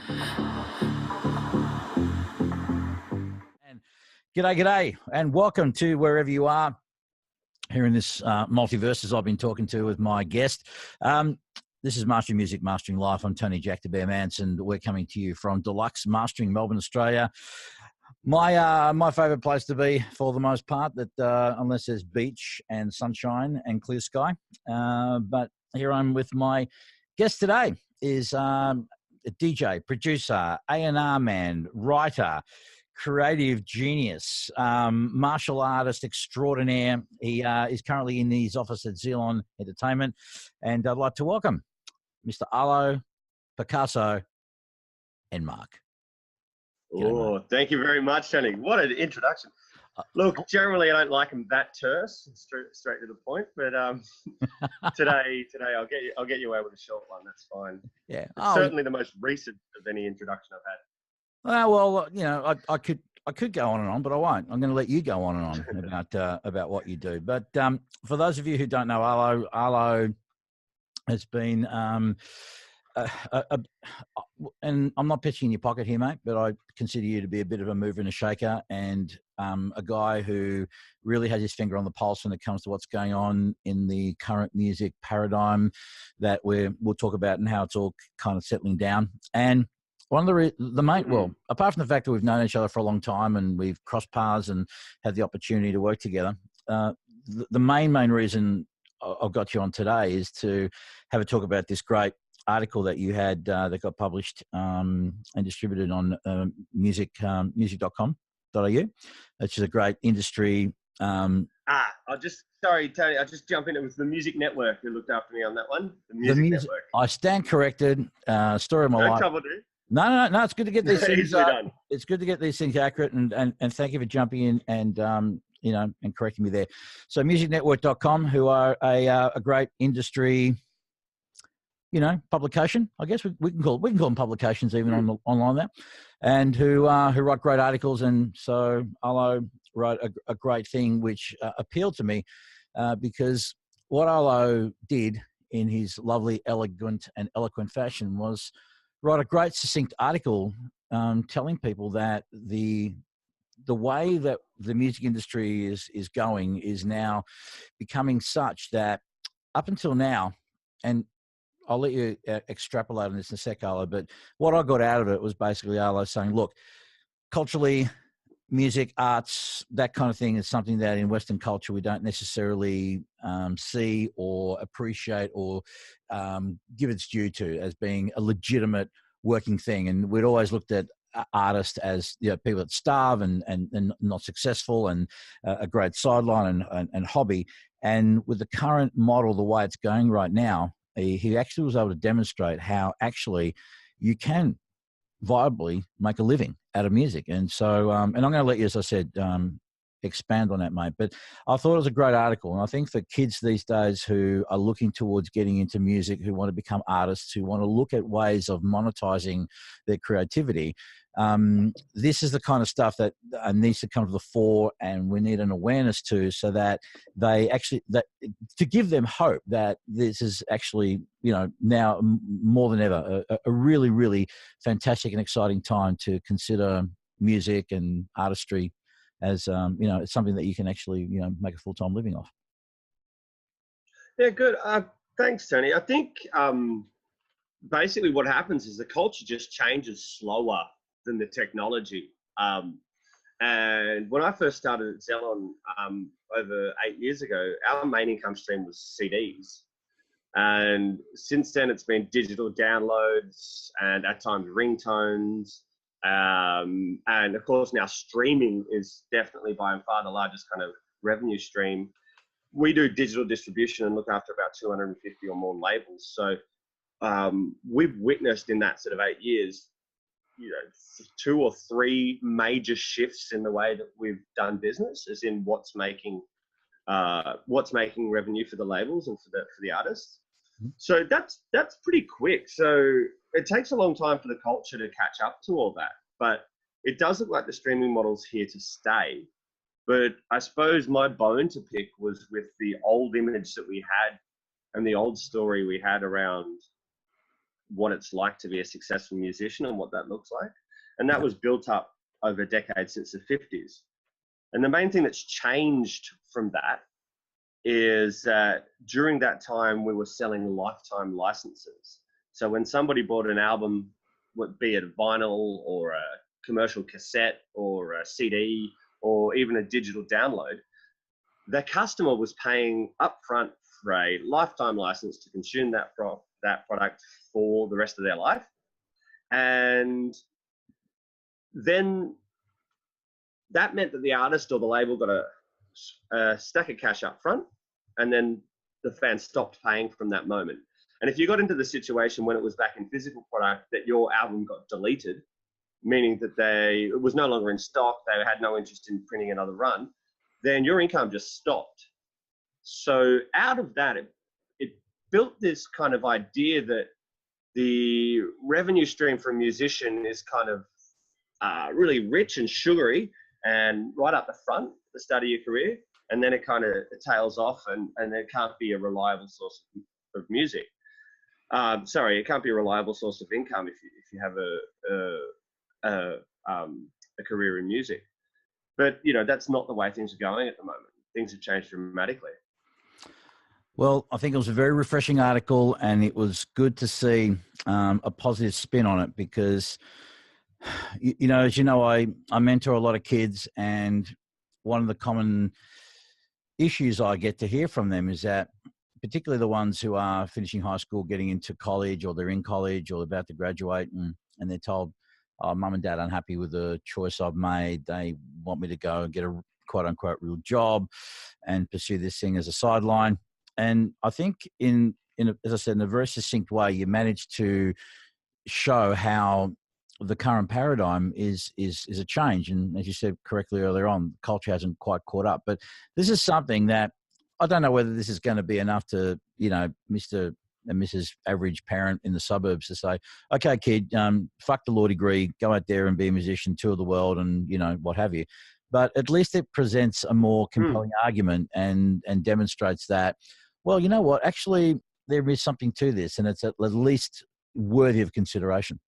And g'day, and welcome to wherever you are here in this multiverses I've been talking to with my guest. This is Mastering Music, Mastering Life. I'm Tony Jack the Bear Manson. We're coming to you from Deluxe Mastering, Melbourne, Australia. My favourite place to be for the most part, that unless there's beach and sunshine and clear sky. But here I'm with my guest today is a DJ, producer, A&R man, writer, creative genius, martial artist extraordinaire. He is currently in his office at Xelon Entertainment, and I'd like to welcome Mr. Arlo Enemark. Oh, thank you very much, Tony. What an introduction. Look, generally I don't like them that terse, straight to the point, but today I'll get you away with a short one. That's fine. Yeah, certainly the most recent of any introduction I've had. Well, you know, I could go on and on, but I won't. I'm going to let you go on and on about what you do. But for those of you who don't know Arlo has been and I'm not pitching in your pocket here, mate, but I consider you to be a bit of a mover and a shaker, and a guy who really has his finger on the pulse when it comes to what's going on in the current music paradigm that we'll talk about, and how it's all kind of settling down. And one of the main, well, apart from the fact that we've known each other for a long time and we've crossed paths and had the opportunity to work together, the main reason I've got you on today is to have a talk about this great article that you had that got published and distributed on music.com.au, which is a great industry. Sorry, Tony, I'll just jump in. It was the Music Network who looked after me on that one. The Music Network. I stand corrected. Story of my life. No trouble, dude. No. It's good to get these things. Done. It's good to get these things accurate, and thank you for jumping in and and correcting me there. So musicnetwork.com, who are a great industry, publication. I guess we can call them publications even online there, and who write great articles. And so Arlo wrote a great thing which appealed to me because what Arlo did in his lovely, elegant and eloquent fashion was write a great succinct article telling people that the way that the music industry is going is now becoming such that up until now, and I'll let you extrapolate on this in a sec, Arlo, but what I got out of it was basically Arlo saying, look, culturally, music, arts, that kind of thing is something that in Western culture we don't necessarily see or appreciate or give its due to as being a legitimate working thing. And we'd always looked at artists as people that starve and not successful and a great sideline and hobby. And with the current model, the way it's going right now, he actually was able to demonstrate how actually you can viably make a living out of music. And so, and I'm going to let you, as I said, expand on that, mate. But I thought it was a great article. And I think for kids these days who are looking towards getting into music, who want to become artists, who want to look at ways of monetizing their creativity, this is the kind of stuff that needs to come to the fore, and we need an awareness to, so that they actually, to give them hope that this is actually, now more than ever, a really, really fantastic and exciting time to consider music and artistry as, it's something that you can actually, make a full-time living off. Yeah, good. Thanks, Tony. I think basically what happens is the culture just changes slower than the technology. And when I first started at Xelon over 8 years ago, our main income stream was CDs. And since then, it's been digital downloads and at times ringtones. And of course, now streaming is definitely by far the largest kind of revenue stream. We do digital distribution and look after about 250 or more labels. So we've witnessed in that sort of 8 years, 2 or 3 major shifts in the way that we've done business, as in what's making revenue for the labels and for the artists. So that's pretty quick. So it takes a long time for the culture to catch up to all that, but it does look like the streaming model's here to stay. But I suppose my bone to pick was with the old image that we had and the old story we had around what it's like to be a successful musician and what that looks like. And that Yeah. was built up over decades since the 50s. And the main thing that's changed from that is that during that time, we were selling lifetime licenses. So when somebody bought an album, be it a vinyl or a commercial cassette or a CD or even a digital download, the customer was paying upfront for a lifetime license to consume that product for the rest of their life. And then that meant that the artist or the label got a stack of cash up front, and then the fans stopped paying from that moment. And if you got into the situation when it was back in physical product that your album got deleted, meaning that it was no longer in stock, they had no interest in printing another run, then your income just stopped. So out of that, it built this kind of idea that the revenue stream for a musician is kind of really rich and sugary and right up the front at the start of your career, and then it kind of tails off, and it can't be a reliable source of music. It can't be a reliable source of income if you have a career in music. But that's not the way things are going at the moment. Things have changed dramatically. Well, I think it was a very refreshing article, and it was good to see a positive spin on it because, as you know, I mentor a lot of kids, and one of the common issues I get to hear from them is that, particularly the ones who are finishing high school, getting into college, or they're in college, or they're about to graduate, and they're told, "Oh, mum and dad are unhappy with the choice I've made. They want me to go and get a quote unquote real job and pursue this thing as a sideline." And I think as I said, in a very succinct way, you managed to show how the current paradigm is a change. And as you said correctly earlier on, culture hasn't quite caught up. But this is something that I don't know whether this is going to be enough to, Mr. and Mrs. Average parent in the suburbs to say, okay, kid, fuck the law degree, go out there and be a musician, tour the world, and what have you. But at least it presents a more compelling argument and demonstrates that, well, you know what, actually there is something to this, and it's at least worthy of consideration.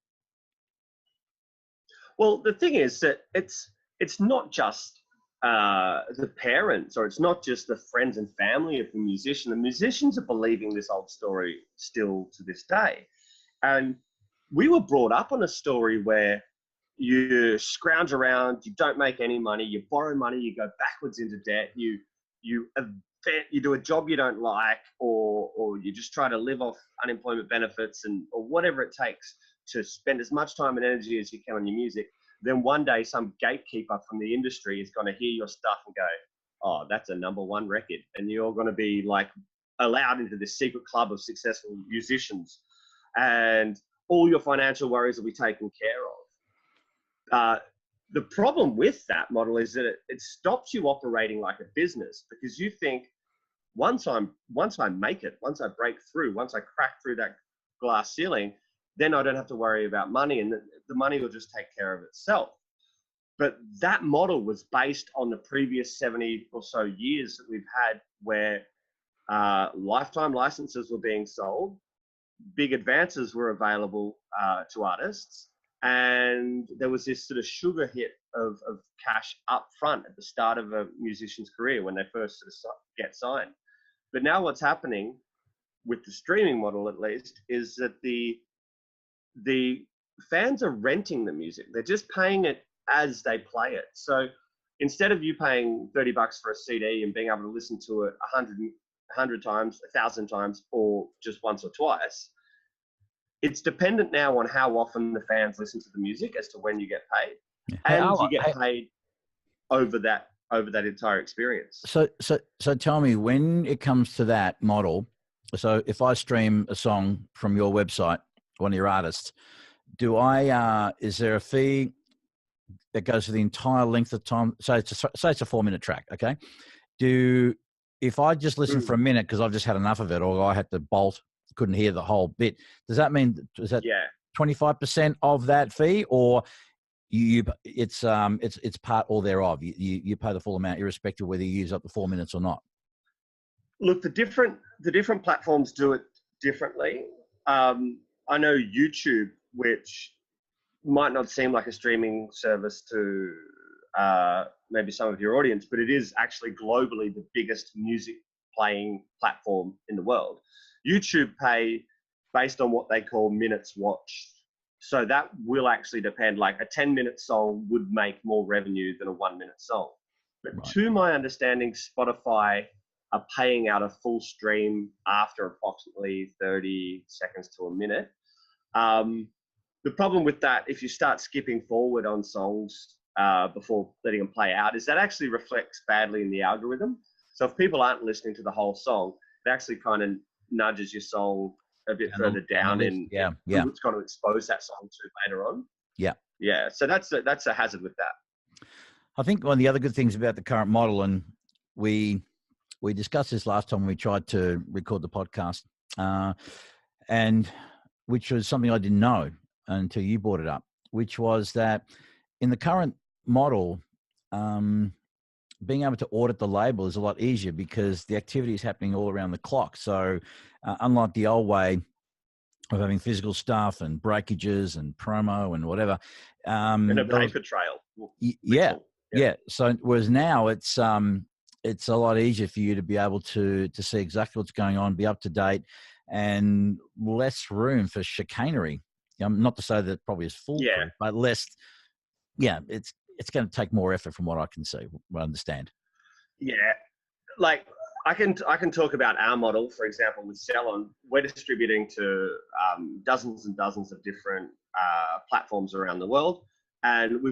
Well, the thing is that it's not just the parents, or it's not just the friends and family of the musician. The musicians are believing this old story still to this day. And we were brought up on a story where you scrounge around, you don't make any money, you borrow money, you go backwards into debt, you do a job you don't like, or you just try to live off unemployment benefits or whatever it takes to spend as much time and energy as you can on your music. Then one day some gatekeeper from the industry is going to hear your stuff and go, "Oh, that's a #1 record." And you're going to be like allowed into this secret club of successful musicians, and all your financial worries will be taken care of. The problem with that model is that it stops you operating like a business, because you think, once I make it, once I break through, once I crack through that glass ceiling, then I don't have to worry about money, and the money will just take care of itself. But that model was based on the previous 70 or so years that we've had, where lifetime licenses were being sold, big advances were available to artists, and there was this sort of sugar hit of cash up front at the start of a musician's career when they first sort of get signed. But now what's happening with the streaming model, at least, is that the fans are renting the music. They're just paying it as they play it. So instead of you paying $30 for a CD and being able to listen to it 100 times, 1,000 times, or just once or twice, it's dependent now on how often the fans listen to the music as to when you get paid. And you get paid over that entire experience. So tell me, when it comes to that model, so if I stream a song from your website, one of your artists, is there a fee that goes for the entire length of time? So it's a 4-minute track, okay? If I just listen for a minute because I've just had enough of it, or I had to bolt, couldn't hear the whole bit, does that mean, is that 25% of that fee, or it's part or thereof? You pay the full amount irrespective of whether you use up the 4 minutes or not? Look, the different platforms do it differently. I know YouTube, which might not seem like a streaming service to maybe some of your audience, but it is actually globally the biggest music playing platform in the world. YouTube pay based on what they call minutes watched. So that will actually depend, like a 10-minute song would make more revenue than a 1-minute song. But Right. to my understanding, Spotify are paying out a full stream after approximately 30 seconds to a minute. The problem with that, if you start skipping forward on songs before letting them play out, is that actually reflects badly in the algorithm. So if people aren't listening to the whole song, it actually kind of nudges your song a bit further down in who it's going to expose that song to later on. Yeah. Yeah. So that's a hazard with that. I think one of the other good things about the current model, and we discussed this last time when we tried to record the podcast, and which was something I didn't know until you brought it up, which was that in the current model, being able to audit the label is a lot easier because the activity is happening all around the clock. So unlike the old way of having physical stuff and breakages and promo and whatever. And a paper trail. Yeah. So whereas now it's a lot easier for you to be able to see exactly what's going on, be up to date, and less room for chicanery. Not to say that it probably is foolproof, but less. Yeah, it's going to take more effort from what I can see, what I understand. Yeah, like I can talk about our model, for example, with Xelon. We're distributing to dozens and dozens of different platforms around the world, and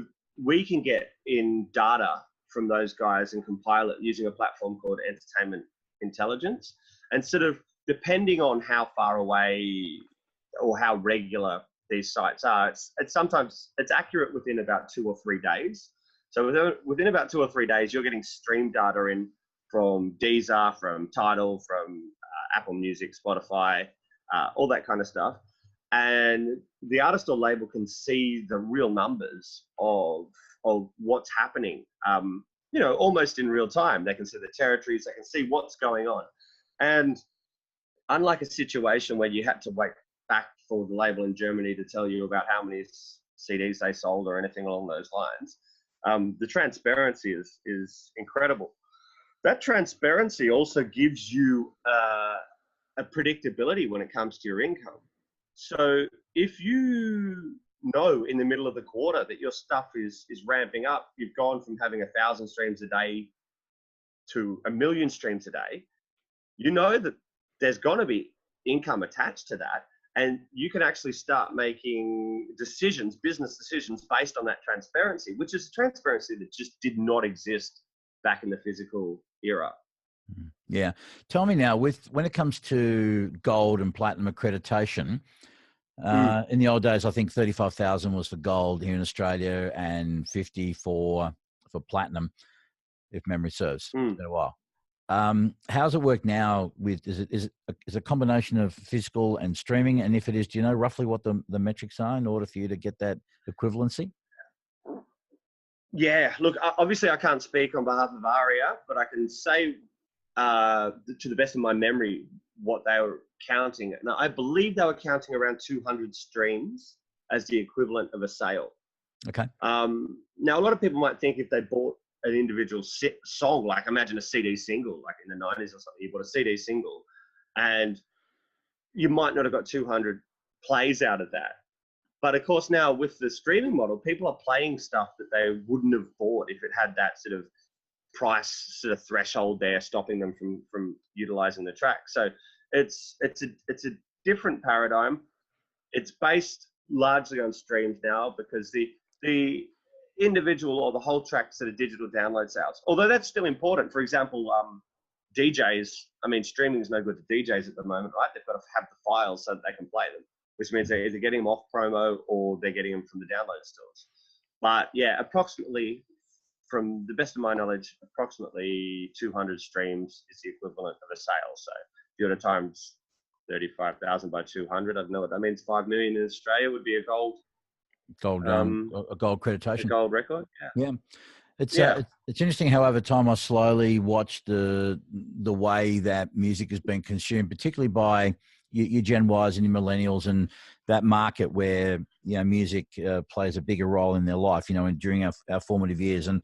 we can get in data from those guys and compile it using a platform called Entertainment Intelligence. And sort of depending on how far away or how regular these sites are, it's sometimes accurate within about 2 or 3 days. So within about 2 or 3 days, you're getting stream data in from Deezer, from Tidal, from Apple Music, Spotify, all that kind of stuff. And the artist or label can see the real numbers of what's happening, almost in real time. They can see the territories, they can see what's going on. And unlike a situation where you had to wait back for the label in Germany to tell you about how many CDs they sold or anything along those lines, the transparency is incredible. That transparency also gives you a predictability when it comes to your income. So if you know in the middle of the quarter that your stuff is ramping up, you've gone from having 1,000 streams a day to 1 million streams a day, you know that there's going to be income attached to that. And you can actually start making business decisions based on that transparency, which is transparency that just did not exist back in the physical era. Yeah. Tell me now, when it comes to gold and platinum accreditation, in the old days, I think 35,000 was for gold here in Australia and 50 for platinum, if memory serves. It's been a while. How's it work now? Is it a combination of physical and streaming? And if it is, do you know roughly what the metrics are in order for you to get that equivalency? Yeah, look, obviously I can't speak on behalf of ARIA, but I can say to the best of my memory what they were counting. Now, I believe they were counting around 200 streams as the equivalent of a sale. Okay. Now, a lot of people might think if they bought an individual song, like imagine a CD single, like in the 90s or something, you bought a CD single and you might not have got 200 plays out of that. But of course, now with the streaming model, people are playing stuff that they wouldn't have bought if it had that sort of price sort of threshold there stopping them from utilizing the track. So it's a different paradigm. It's based largely on streams now because the individual or the whole track sort of digital download sales, although that's still important. For example, DJs, I mean, streaming is no good to DJs at the moment, right? They've got to have the files so that they can play them, which means they're either getting them off promo or they're getting them from the download stores. But yeah, approximately, from the best of my knowledge, approximately 200 streams is the equivalent of a sale. So if you were to times 35,000 by 200, I don't know what that means. 5 million in Australia would be a gold accreditation, a gold record. Yeah. It's interesting how over time I slowly watched the way that music has been consumed, particularly by your Gen Ys and your millennials, and that market where, you know, music plays a bigger role in their life, you know, and during our formative years. And,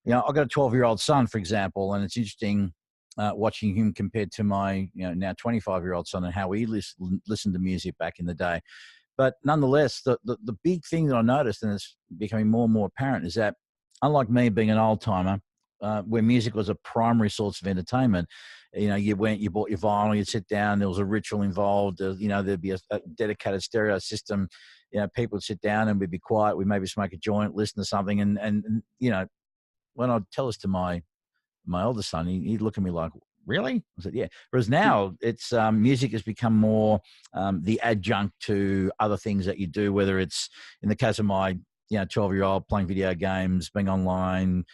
you know, I've got a 12-year-old son, for example, and it's interesting watching him compared to my, you know, now 25-year-old son and how we listened to music back in the day. But nonetheless, the big thing that I noticed, and it's becoming more and more apparent, is that unlike me being an old timer, where music was a primary source of entertainment, you know, you bought your vinyl, you'd sit down, there was a ritual involved, you know, there'd be a dedicated stereo system, you know, people would sit down and we'd be quiet, we'd maybe smoke a joint, listen to something, and you know, when I'd tell this to my older son, he'd look at me like, really? I said, yeah. Whereas now it's music has become more the adjunct to other things that you do, whether it's in the case of my, you know, 12-year-old playing video games, being online,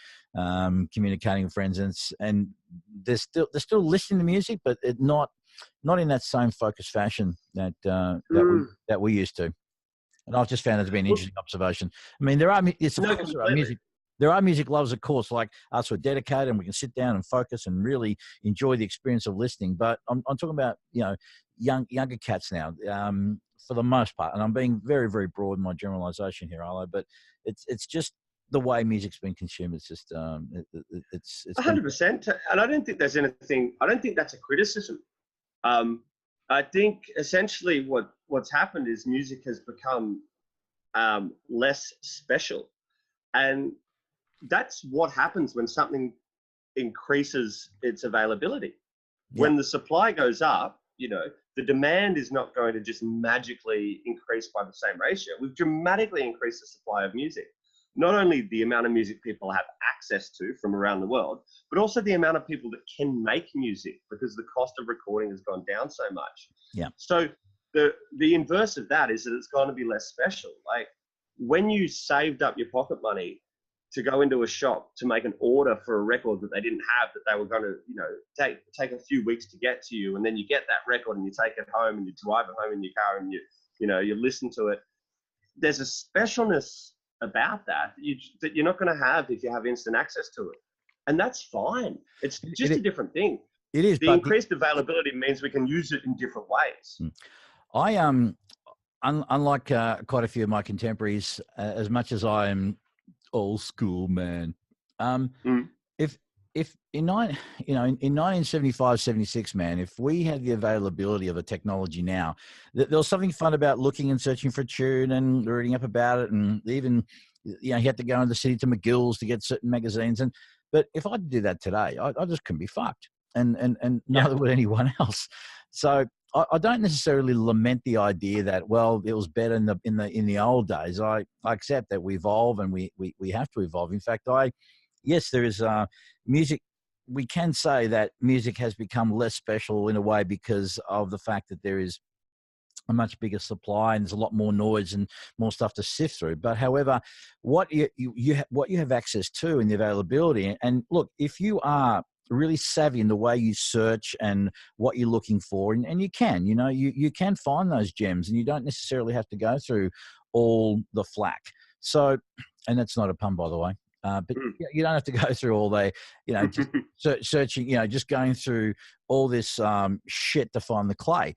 communicating with friends, and they're still listening to music, but it not in that same focused fashion that that we used to. And I've just found it to be an interesting observation. I mean, there are music lovers, of course, like us who are dedicated and we can sit down and focus and really enjoy the experience of listening. But I'm talking about, you know, younger cats now, for the most part. And I'm being very, very broad in my generalization here, Arlo, but it's just the way music's been consumed. It's just, it's 100%. And I don't think there's anything, I don't think that's a criticism. I think essentially what's happened is music has become less special. And that's what happens when something increases its availability. Yeah. When the supply goes up, you know, the demand is not going to just magically increase by the same ratio. We've dramatically increased the supply of music. Not only the amount of music people have access to from around the world, but also the amount of people that can make music, because the cost of recording has gone down so much. Yeah. So the inverse of that is that it's going to be less special. Like when you saved up your pocket money to go into a shop to make an order for a record that they didn't have, that they were going to, you know, take a few weeks to get to you, and then you get that record and you take it home and you drive it home in your car and you listen to it. There's a specialness about that you're not going to have if you have instant access to it, and that's fine. It's just a different thing. It is. The increased availability means we can use it in different ways. I unlike quite a few of my contemporaries, as much as I am old school, man. If in 1975, 76, man, if we had the availability of a technology now, there was something fun about looking and searching for a tune and reading up about it, and even, you know, you had to go in the city to McGill's to get certain magazines. But if I had to do that today, I just couldn't be fucked, and neither would anyone else. So I don't necessarily lament the idea that, well, it was better in the old days. I accept that we evolve and we have to evolve. In fact, yes, there is music. We can say that music has become less special in a way because of the fact that there is a much bigger supply and there's a lot more noise and more stuff to sift through. But however, what you have access to and the availability, and look, if you are really savvy in the way you search and what you're looking for, and you can, you know, you can find those gems, and you don't necessarily have to go through all the flack. So, and that's not a pun, by the way. But you don't have to go through all the, you know, just searching, you know, just going through all this shit to find the clay.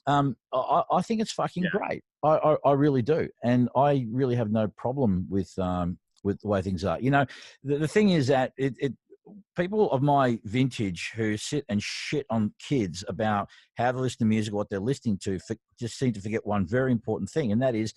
I think it's fucking great. I really do, and I really have no problem with the way things are. You know, the thing is that people of my vintage who sit and shit on kids about how to listen to music, what they're listening to, just seem to forget one very important thing, and that is,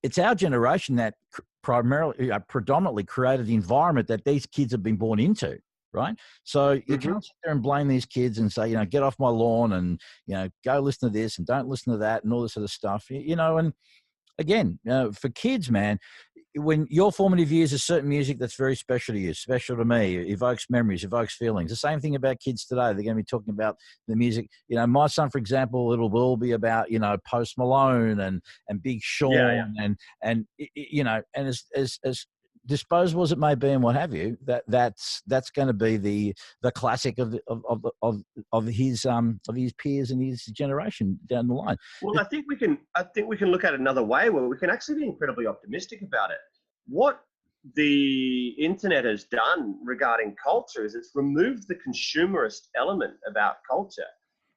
it's our generation that predominantly created the environment that these kids have been born into, right? So you can't sit there and blame these kids and say, you know, get off my lawn and, you know, go listen to this and don't listen to that and all this sort of stuff, you know. And again, for kids, man, when your formative years, is certain music that's very special to you, special to me, evokes memories, evokes feelings. The same thing about kids today. They're going to be talking about the music. You know, my son, for example, will be about, you know, Post Malone and Big Sean and you know, and as disposable as it may be and what have you, that's going to be the classic of his peers and his generation down the line. Well, I think we can look at it another way where we can actually be incredibly optimistic about it. What the internet has done regarding culture is it's removed the consumerist element about culture.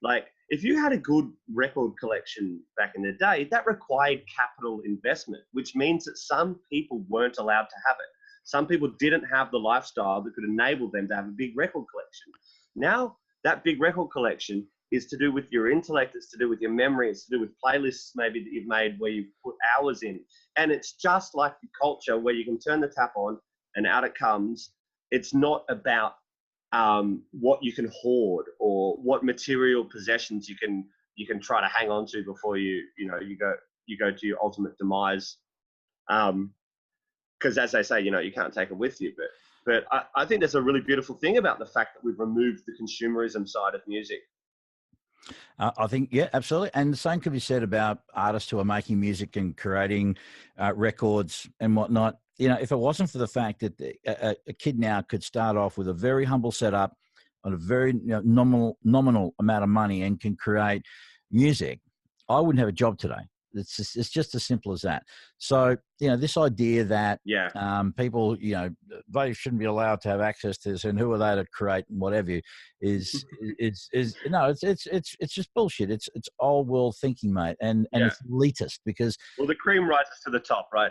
Like, if you had a good record collection back in the day, that required capital investment, which means that some people weren't allowed to have it. Some people didn't have the lifestyle that could enable them to have a big record collection. Now, that big record collection is to do with your intellect, it's to do with your memory, it's to do with playlists maybe that you've made where you've put hours in. And it's just like the culture where you can turn the tap on and out it comes. It's not about what you can hoard or what material possessions you can try to hang on to before you go to your ultimate demise. Because as they say, you can't take it with you. But I think there's a really beautiful thing about the fact that we've removed the consumerism side of music. I think, yeah, absolutely. And the same could be said about artists who are making music and creating records and whatnot. If it wasn't for the fact that a kid now could start off with a very humble setup on a very nominal amount of money and can create music, I wouldn't have a job today. It's just as simple as that. So, this idea that people, they shouldn't be allowed to have access to this, and who are they to create whatever is no, it's just bullshit. It's old world thinking, mate, and it's elitist because the cream rises to the top, right?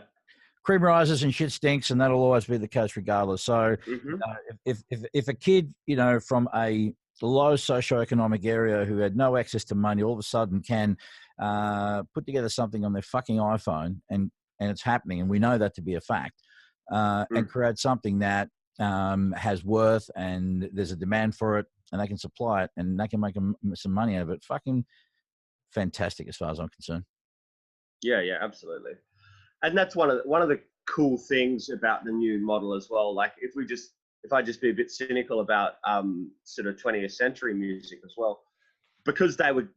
Cream rises and shit stinks, and that'll always be the case regardless. So, if a kid, from a low socioeconomic area who had no access to money, all of a sudden can put together something on their fucking iPhone, and it's happening, and we know that to be a fact, and create something that has worth, and there's a demand for it, and they can supply it, and they can make some money out of it. Fucking fantastic, as far as I'm concerned. Yeah, absolutely. And that's one of the cool things about the new model as well. Like if I just be a bit cynical about sort of 20th century music as well, because they were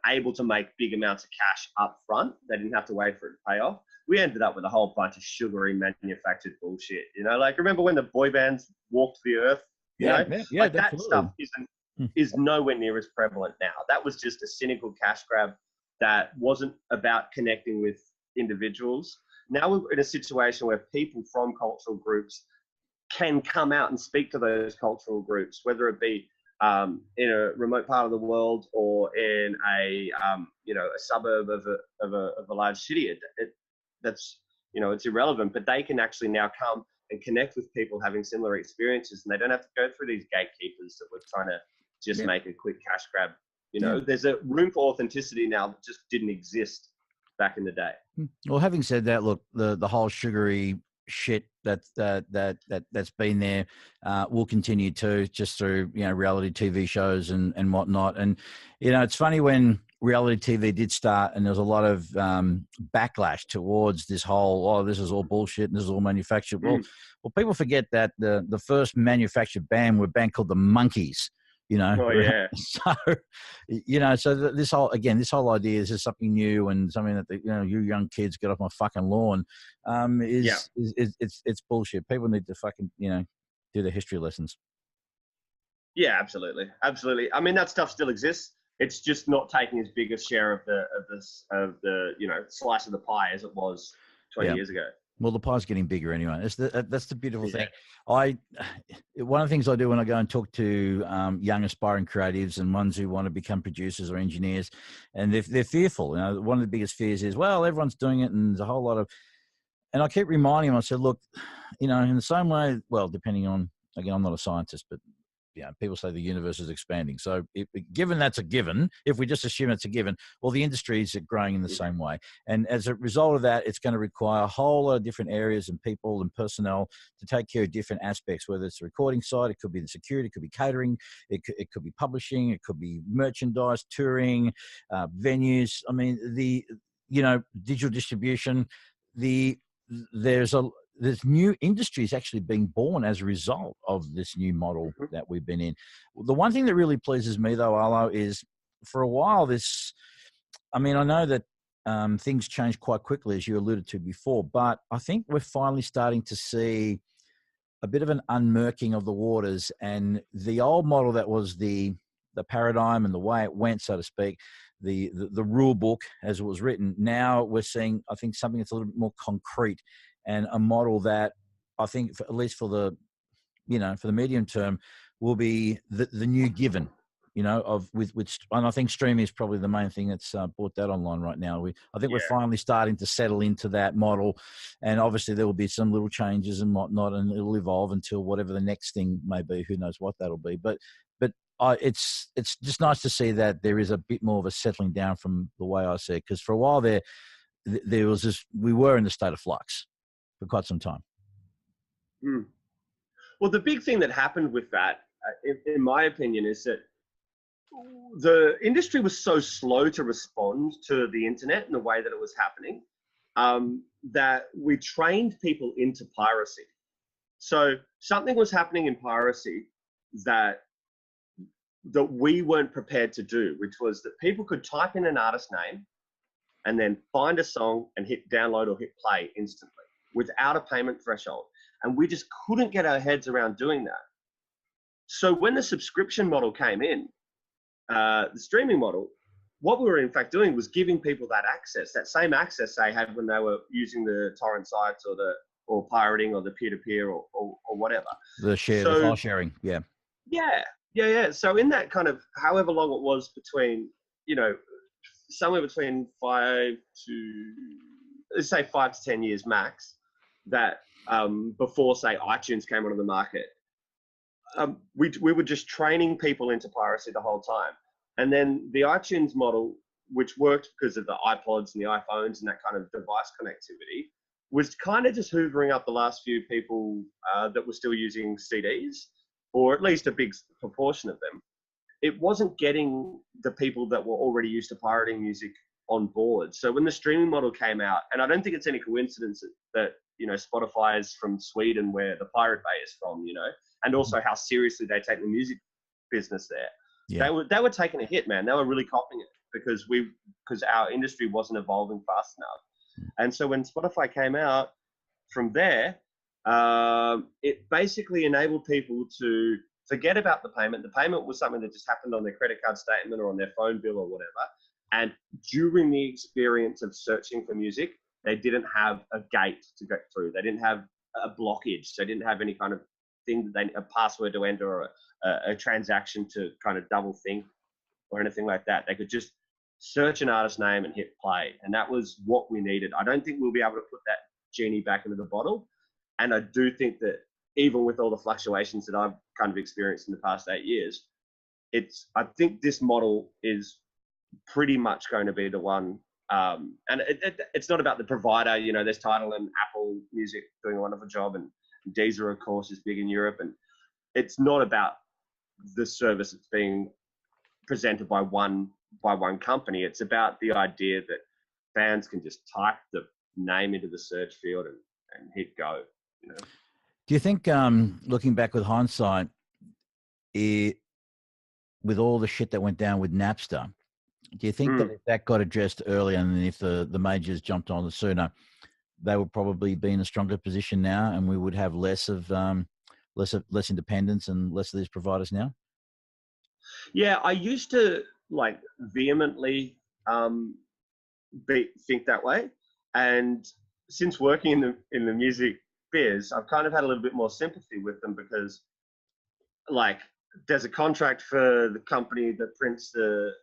able to make big amounts of cash up front, they didn't have to wait for it to pay off. We ended up with a whole bunch of sugary manufactured bullshit. Like remember when the boy bands walked the earth? Like that stuff is nowhere near as prevalent now. That was just a cynical cash grab that wasn't about connecting with individuals. Now we're in a situation where people from cultural groups can come out and speak to those cultural groups, whether it be in a remote part of the world or in a suburb of a large city. That's it's irrelevant, but they can actually now come and connect with people having similar experiences, and they don't have to go through these gatekeepers that we're trying to just make a quick cash grab. There's a room for authenticity now that just didn't exist back in the day. Well, having said that, look, the whole sugary shit that's been there will continue to, just through reality TV shows and whatnot. And it's funny, when reality TV did start and there was a lot of backlash towards this whole, this is all bullshit and this is all manufactured. Well, people forget that the first manufactured band were a band called the Monkees. Oh yeah. So this whole idea is just something new and something that you young kids, get off my fucking lawn. It's bullshit. People need to fucking do their history lessons. Yeah, absolutely. I mean, that stuff still exists. It's just not taking as big a share of the slice of the pie as it was 20 years ago. Well, the pie's getting bigger anyway. That's the beautiful thing. One of the things I do when I go and talk to young aspiring creatives and ones who want to become producers or engineers, and they're fearful. One of the biggest fears is, well, everyone's doing it, and there's a whole lot of. And I keep reminding them. I said, look, in the same way. Well, depending on, again, I'm not a scientist, but people say the universe is expanding. So given that's a given, if we just assume it's a given, well, the industry is growing in the same way. And as a result of that, it's going to require a whole lot of different areas and people and personnel to take care of different aspects, whether it's the recording side, it could be the security, it could be catering, it could be publishing, it could be merchandise, touring, venues. I mean, digital distribution, there's new industries actually being born as a result of this new model that we've been in. The one thing that really pleases me, though, Arlo, is for a while I know that things change quite quickly, as you alluded to before, but I think we're finally starting to see a bit of an unmurking of the waters, and the old model that was the paradigm and the way it went, so to speak, the rule book as it was written. Now we're seeing, I think, something that's a little bit more concrete, and a model that I think, at least for the medium term, will be the new given. you know, and I think streaming is probably the main thing that's brought that online right now. I think we're finally starting to settle into that model, and obviously there will be some little changes and whatnot, and it'll evolve until whatever the next thing may be. Who knows what that'll be? But it's just nice to see that there is a bit more of a settling down from the way I see it, because for a while there was this, we were in the state of flux for quite some time. Mm. Well, the big thing that happened with that, in my opinion, is that the industry was so slow to respond to the internet in the way that it was happening, that we trained people into piracy. So something was happening in piracy that we weren't prepared to do, which was that people could type in an artist name and then find a song and hit download or hit play instantly without a payment threshold. And we just couldn't get our heads around doing that. So when the subscription model came in, the streaming model, what we were in fact doing was giving people that access, that same access they had when they were using the torrent sites or pirating or the peer-to-peer or whatever. The file sharing, yeah. Yeah. So in that kind of, however long it was between, you know, somewhere between 5 to 10 years max, that before, say, iTunes came onto the market, we were just training people into piracy the whole time. And then the iTunes model, which worked because of the iPods and the iPhones and that kind of device connectivity, was kind of just hoovering up the last few people that were still using CDs, or at least a big proportion of them. It wasn't getting the people that were already used to pirating music on board. So when the streaming model came out, and I don't think it's any coincidence that you know, Spotify is from Sweden, where the Pirate Bay is from, you know, and also how seriously they take the music business there. Yeah. They were taking a hit, man. They were really copying it because our industry wasn't evolving fast enough. And so when Spotify came out from there, it basically enabled people to forget about the payment. The payment was something that just happened on their credit card statement or on their phone bill or whatever. And during the experience of searching for music, they didn't have a gate to go through. They didn't have a blockage. They didn't have any kind of thing a password to enter or a transaction to kind of double think or anything like that. They could just search an artist name and hit play. And that was what we needed. I don't think we'll be able to put that genie back into the bottle. And I do think that even with all the fluctuations that I've kind of experienced in the past 8 years, I think this model is pretty much going to be the one. And it's not about the provider, you know, there's Tidal and Apple Music doing a wonderful job, and Deezer, of course, is big in Europe. And it's not about the service that's being presented by one company. It's about the idea that fans can just type the name into the search field and hit go, you know. Do you think, looking back with hindsight, with all the shit that went down with Napster, do you think that if that got addressed earlier, and if the majors jumped on it sooner, they would probably be in a stronger position now, and we would have less independence and less of these providers now? Yeah, I used to like vehemently think that way, and since working in the music biz, I've kind of had a little bit more sympathy with them, because like there's a contract for the company that prints the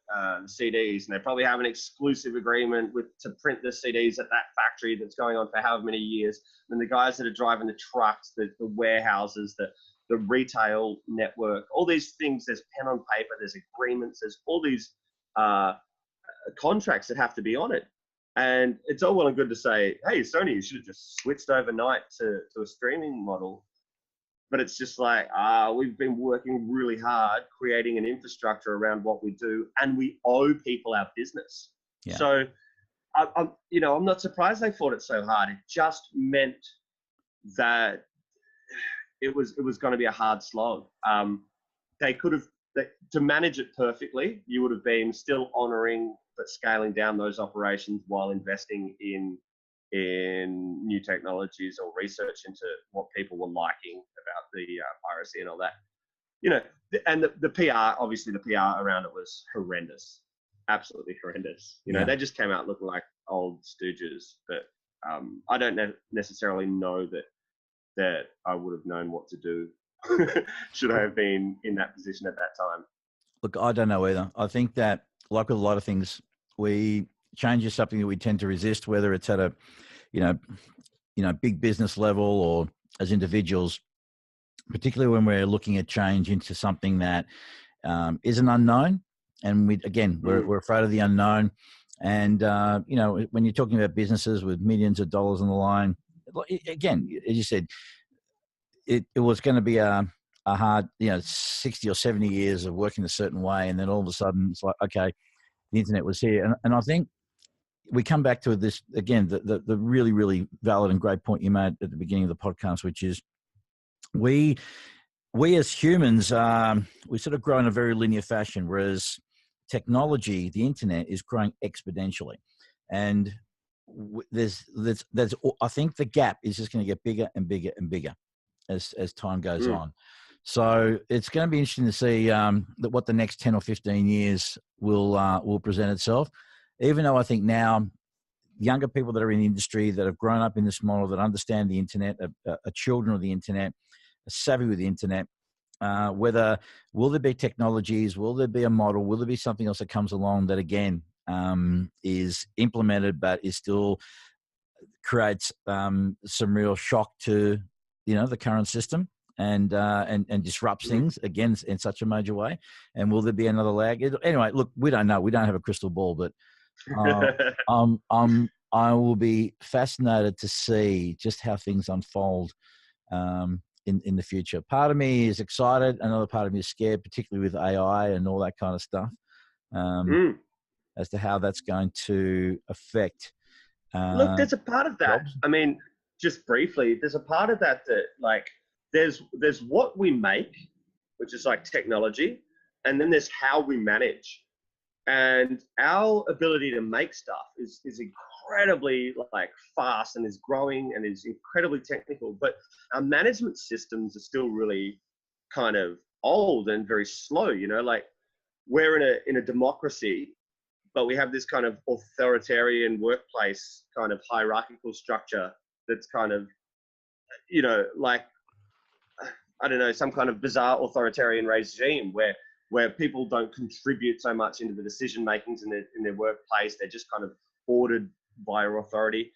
CDs, and they probably have an exclusive agreement to print the CDs at that factory that's going on for however many years. And the guys that are driving the trucks, the warehouses, the retail network, all these things, there's pen on paper, there's agreements, there's all these contracts that have to be on it. And it's all well and good to say, hey, Sony, you should have just switched overnight to a streaming model. But it's just like, we've been working really hard creating an infrastructure around what we do, and we owe people our business. Yeah. So, I'm not surprised they fought it so hard. It just meant that it was going to be a hard slog. They could have, to manage it perfectly, you would have been still honoring but scaling down those operations while investing in new technologies or research into what people were liking about the piracy and all that. You know, and the PR, obviously the PR around it was horrendous, absolutely horrendous. You know, they just came out looking like old stooges, but I don't necessarily know that I would have known what to do should I have been in that position at that time. Look, I don't know either. I think that, like with a lot of things, change is something that we tend to resist, whether it's at a, you know, big business level or as individuals, particularly when we're looking at change into something that is an unknown. And we're afraid of the unknown. And, you know, when you're talking about businesses with millions of dollars on the line, again, as you said, it was going to be a hard, you know, 60 or 70 years of working a certain way. And then all of a sudden it's like, okay, the internet was here. And I think we come back to this again, the really, really valid and great point you made at the beginning of the podcast, which is we as humans, we sort of grow in a very linear fashion, whereas technology, the internet, is growing exponentially. And there's I think the gap is just going to get bigger and bigger and bigger as time goes on. So it's going to be interesting to see that what the next 10 or 15 years will present itself. Even though I think now younger people that are in the industry that have grown up in this model, that understand the internet, are children of the internet, are savvy with the internet, whether will there be technologies, will there be a model, will there be something else that comes along that again is implemented but is still creates some real shock to, you know, the current system and disrupts things again in such a major way. And will there be another lag? Anyway, look, we don't know. We don't have a crystal ball, but I will be fascinated to see just how things unfold in the future. Part of me is excited. Another part of me is scared, particularly with AI and all that kind of stuff, as to how that's going to affect. Look, there's a part of that. Jobs. I mean, just briefly, there's a part of that like there's what we make, which is like technology, and then there's how we manage. And our ability to make stuff is incredibly like fast and is growing and is incredibly technical. But our management systems are still really kind of old and very slow. You know, like we're in a democracy, but we have this kind of authoritarian workplace kind of hierarchical structure that's kind of, you know, like, I don't know, some kind of bizarre authoritarian regime where people don't contribute so much into the decision makings in their workplace. They're just kind of ordered by authority.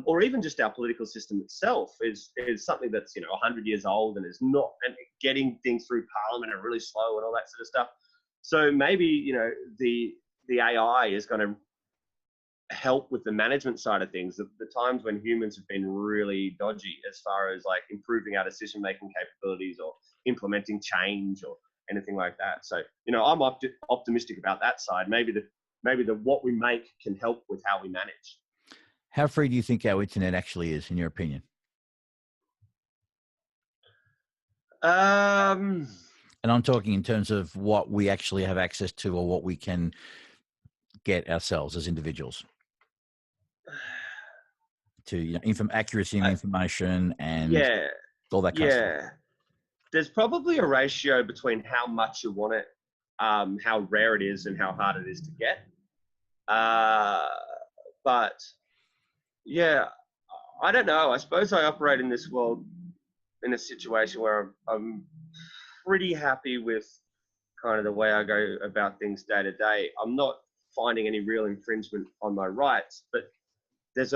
Or even just our political system itself is something that's, you know, 100 years old and is not, and getting things through parliament are really slow and all that sort of stuff. So maybe, you know, the AI is going to help with the management side of things, the times when humans have been really dodgy as far as like improving our decision making capabilities or implementing change or anything like that. So, you know, I'm optimistic about that side. Maybe the what we make can help with how we manage. How free do you think our internet actually is, in your opinion? And I'm talking in terms of what we actually have access to or what we can get ourselves as individuals to, you know, accuracy of information and all that kind of stuff. There's probably a ratio between how much you want it, how rare it is, and how hard it is to get. But yeah, I don't know. I suppose I operate in this world in a situation where I'm pretty happy with kind of the way I go about things day to day. I'm not finding any real infringement on my rights, but there's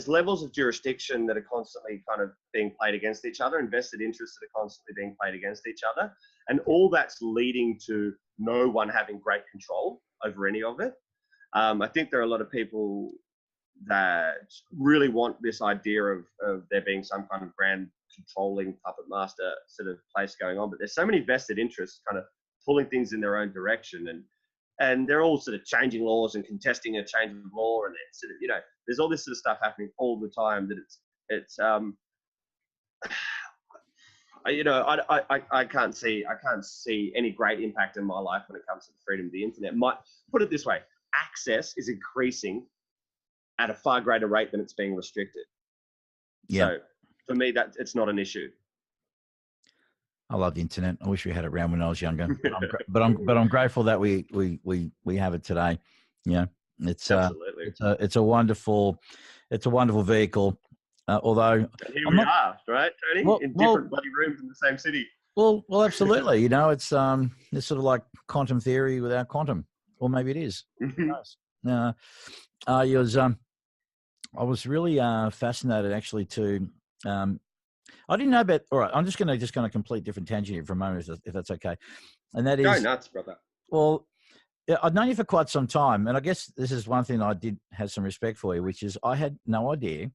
levels of jurisdiction that are constantly kind of being played against each other, and vested interests that are constantly being played against each other. And all that's leading to no one having great control over any of it. I think there are a lot of people that really want this idea of there being some kind of grand controlling puppet master sort of place going on, but there's so many vested interests kind of pulling things in their own direction, and they're all sort of changing laws and contesting a change of law, and it's sort of, you know, there's all this sort of stuff happening all the time that it's you know, I can't see any great impact in my life when it comes to the freedom of the internet. Might put it this way: access is increasing at a far greater rate than it's being restricted. Yeah. So for me, that it's not an issue. I love the internet. I wish we had it around when I was younger, but I'm grateful that we have it today. Yeah, it's absolutely it's a wonderful vehicle. Although And here I'm we not, are, right, Tony? In different bloody rooms in the same city. well, absolutely. You know, it's sort of like quantum theory without quantum, or maybe it is. Who knows? I was really fascinated actually to. I didn't know about. All right, I'm just going to complete different tangent here for a moment, if that's okay. And that Go is, nuts, brother. well, yeah, I've known you for quite some time, and I guess this is one thing I did have some respect for you, which is I had no idea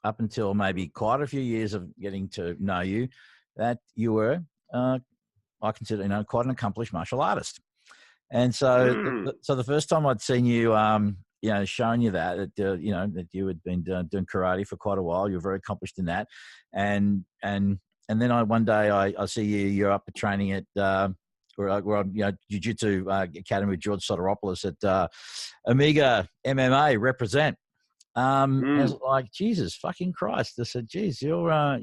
up until maybe quite a few years of getting to know you that you were, I consider, quite an accomplished martial artist. And so, so the first time I'd seen you, showing you that that you had been doing karate for quite a while, you're very accomplished in that, and then one day I see you're up at training at where Jiu-Jitsu Academy with George Soteropoulos at Omega MMA represent. I was like, Jesus fucking Christ! I said, "Geez, you're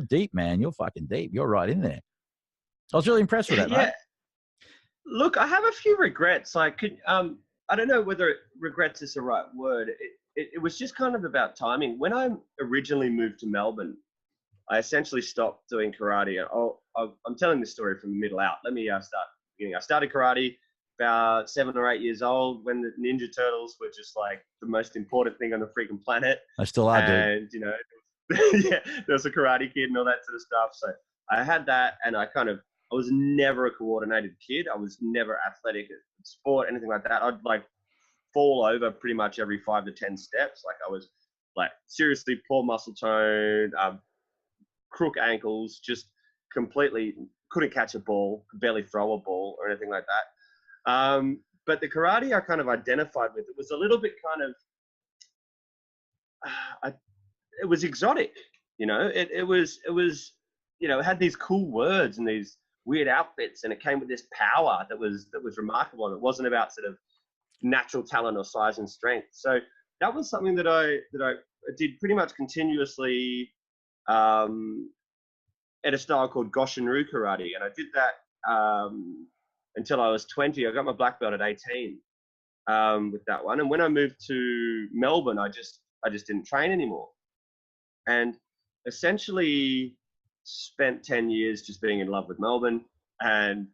deep, man. You're fucking deep. You're right in there." I was really impressed with that, Yeah. mate. Look, I have a few regrets. I don't know whether regrets is the right word. It was just kind of about timing. When I originally moved to Melbourne, I essentially stopped doing karate. I'm telling this story from the middle out. Let me start at the beginning. I started karate about 7 or 8 years old when the Ninja Turtles were just like the most important thing on the freaking planet. I still are, dude. And, yeah, there was a Karate Kid and all that sort of stuff. So I had that, and I was never a coordinated kid. I was never athletic at sport, anything like that. I'd like fall over pretty much every 5 to 10 steps. Like I was like seriously poor muscle tone, crook ankles, just completely couldn't catch a ball, could barely throw a ball or anything like that. But the karate I kind of identified with, it was a little bit kind of, it was exotic, it was, it had these cool words and these weird outfits, and it came with this power that was remarkable. And it wasn't about sort of natural talent or size and strength. So that was something that I did pretty much continuously, at a style called Goshinru Karate. And I did that until I was 20. I got my black belt at 18 with that one. And when I moved to Melbourne, I just didn't train anymore. And essentially spent 10 years just being in love with Melbourne and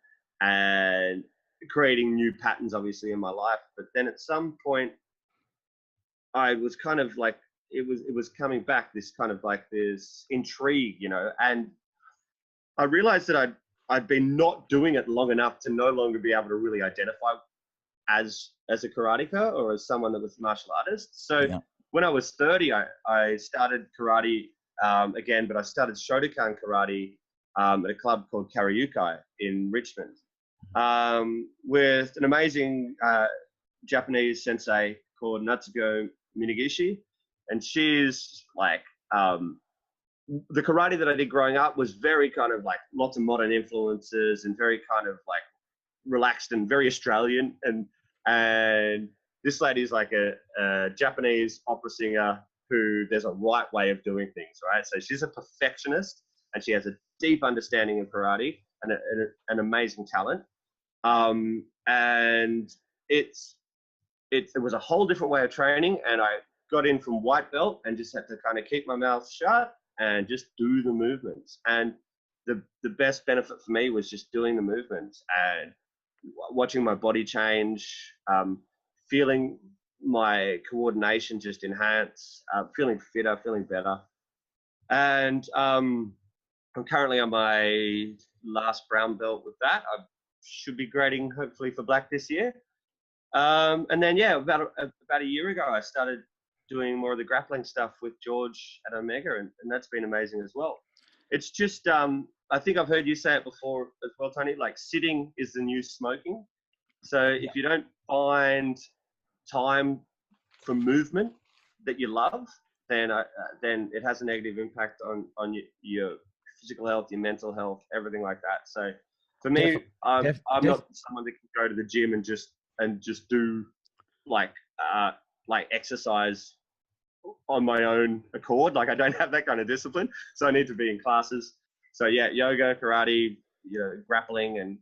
creating new patterns, obviously, in my life. But then at some point, I was kind of like, it was coming back, this kind of like this intrigue, and I realized that I'd been not doing it long enough to no longer be able to really identify as a karateka or as someone that was a martial artist. So when I was 30, I started karate again, but I started Shotokan karate at a club called Karyukai in Richmond with an amazing Japanese sensei called Natsuko Minagishi. And she's like, the karate that I did growing up was very kind of like lots of modern influences and very kind of like relaxed and very Australian. And this lady's like a Japanese opera singer who there's a right way of doing things, right? So she's a perfectionist and she has a deep understanding of karate and an amazing talent. And it was a whole different way of training, and I got in from white belt and just had to kind of keep my mouth shut and just do the movements. And the best benefit for me was just doing the movements and watching my body change, feeling my coordination just enhance, feeling fitter, feeling better. And I'm currently on my last brown belt with that. I should be grading hopefully for black this year. And then, about a year ago, I started doing more of the grappling stuff with George at Omega, and that's been amazing as well. It's just, I think I've heard you say it before as well, Tony, like sitting is the new smoking. So if you don't find time for movement that you love, then it has a negative impact on your physical health, your mental health, everything like that. So for me, I'm not someone that can go to the gym and just do like exercise on my own accord. Like I don't have that kind of discipline, so I need to be in classes. So yoga, karate, grappling, and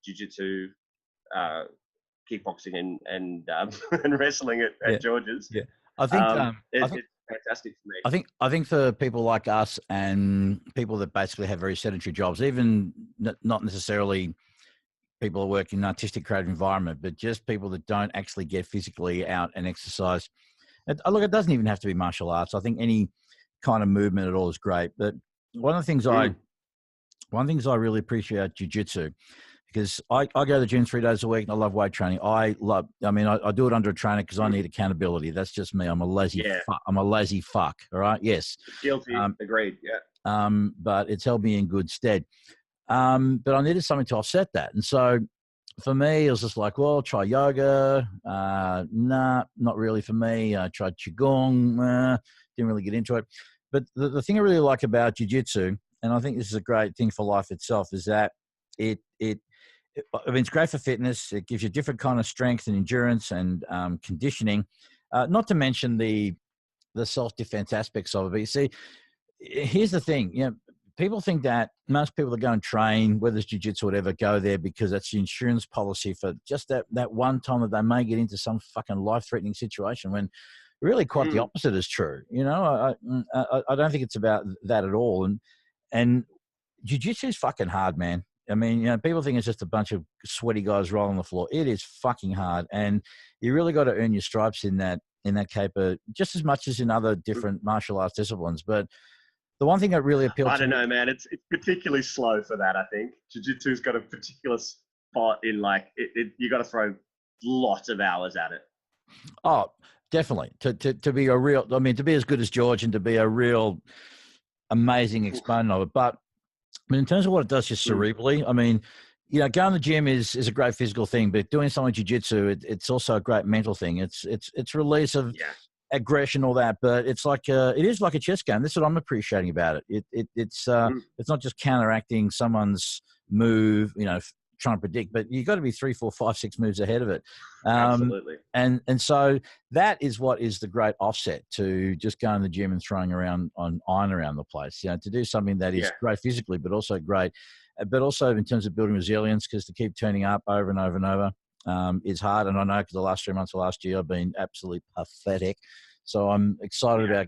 jiu-jitsu, kickboxing, and and wrestling at George's. Yeah, I think fantastic for me. I think for people like us and people that basically have very sedentary jobs, even not necessarily people who work in an artistic creative environment, but just people that don't actually get physically out and exercise. Look, it doesn't even have to be martial arts. I think any kind of movement at all is great. But one of the things I really appreciate jiu-jitsu, because I go to the gym 3 days a week and I love weight training. I do it under a trainer because I need accountability. That's just me. I'm a lazy fuck. All right. Yes. Guilty. Agreed. Yeah. But it's held me in good stead. But I needed something to offset that. And so for me, it was just like, well, try yoga. Nah, not really for me. I tried Qigong. Didn't really get into it. But the thing I really like about jiu-jitsu, and I think this is a great thing for life itself, is that it's great for fitness. It gives you different kind of strength and endurance and conditioning, not to mention the self-defense aspects of it. But you see, here's the thing, people think that most people that go and train, whether it's jiu-jitsu or whatever, go there because that's the insurance policy for just that one time that they may get into some fucking life-threatening situation, when really quite the opposite is true. I don't think it's about that at all. And jiu-jitsu is fucking hard, man. I mean, people think it's just a bunch of sweaty guys rolling on the floor. It is fucking hard. And you really got to earn your stripes in that caper just as much as in other different martial arts disciplines. But the one thing that really appealed to me, I don't know, man. It's particularly slow for that, I think. Jiu-jitsu's got a particular spot in, like, you got to throw lots of hours at it. Oh, definitely. To be a real, I mean, to be as good as George and to be a real amazing exponent of it. But in terms of what it does just cerebrally, I mean, going to the gym is a great physical thing, but doing something jiu-jitsu, it's also a great mental thing. It's release of aggression, all that, but it's like it is like a chess game. That's what I'm appreciating about it. It's not just counteracting someone's move, trying to predict, but you've got to be 3, 4, 5, 6 moves ahead of it. Absolutely. And so that is what is the great offset to just going to the gym and throwing around on iron around the place. To do something that is great physically, but also great, but also in terms of building resilience, because to keep turning up over and over and over is hard. And I know because the last 3 months of last year I've been absolutely pathetic. So I'm excited about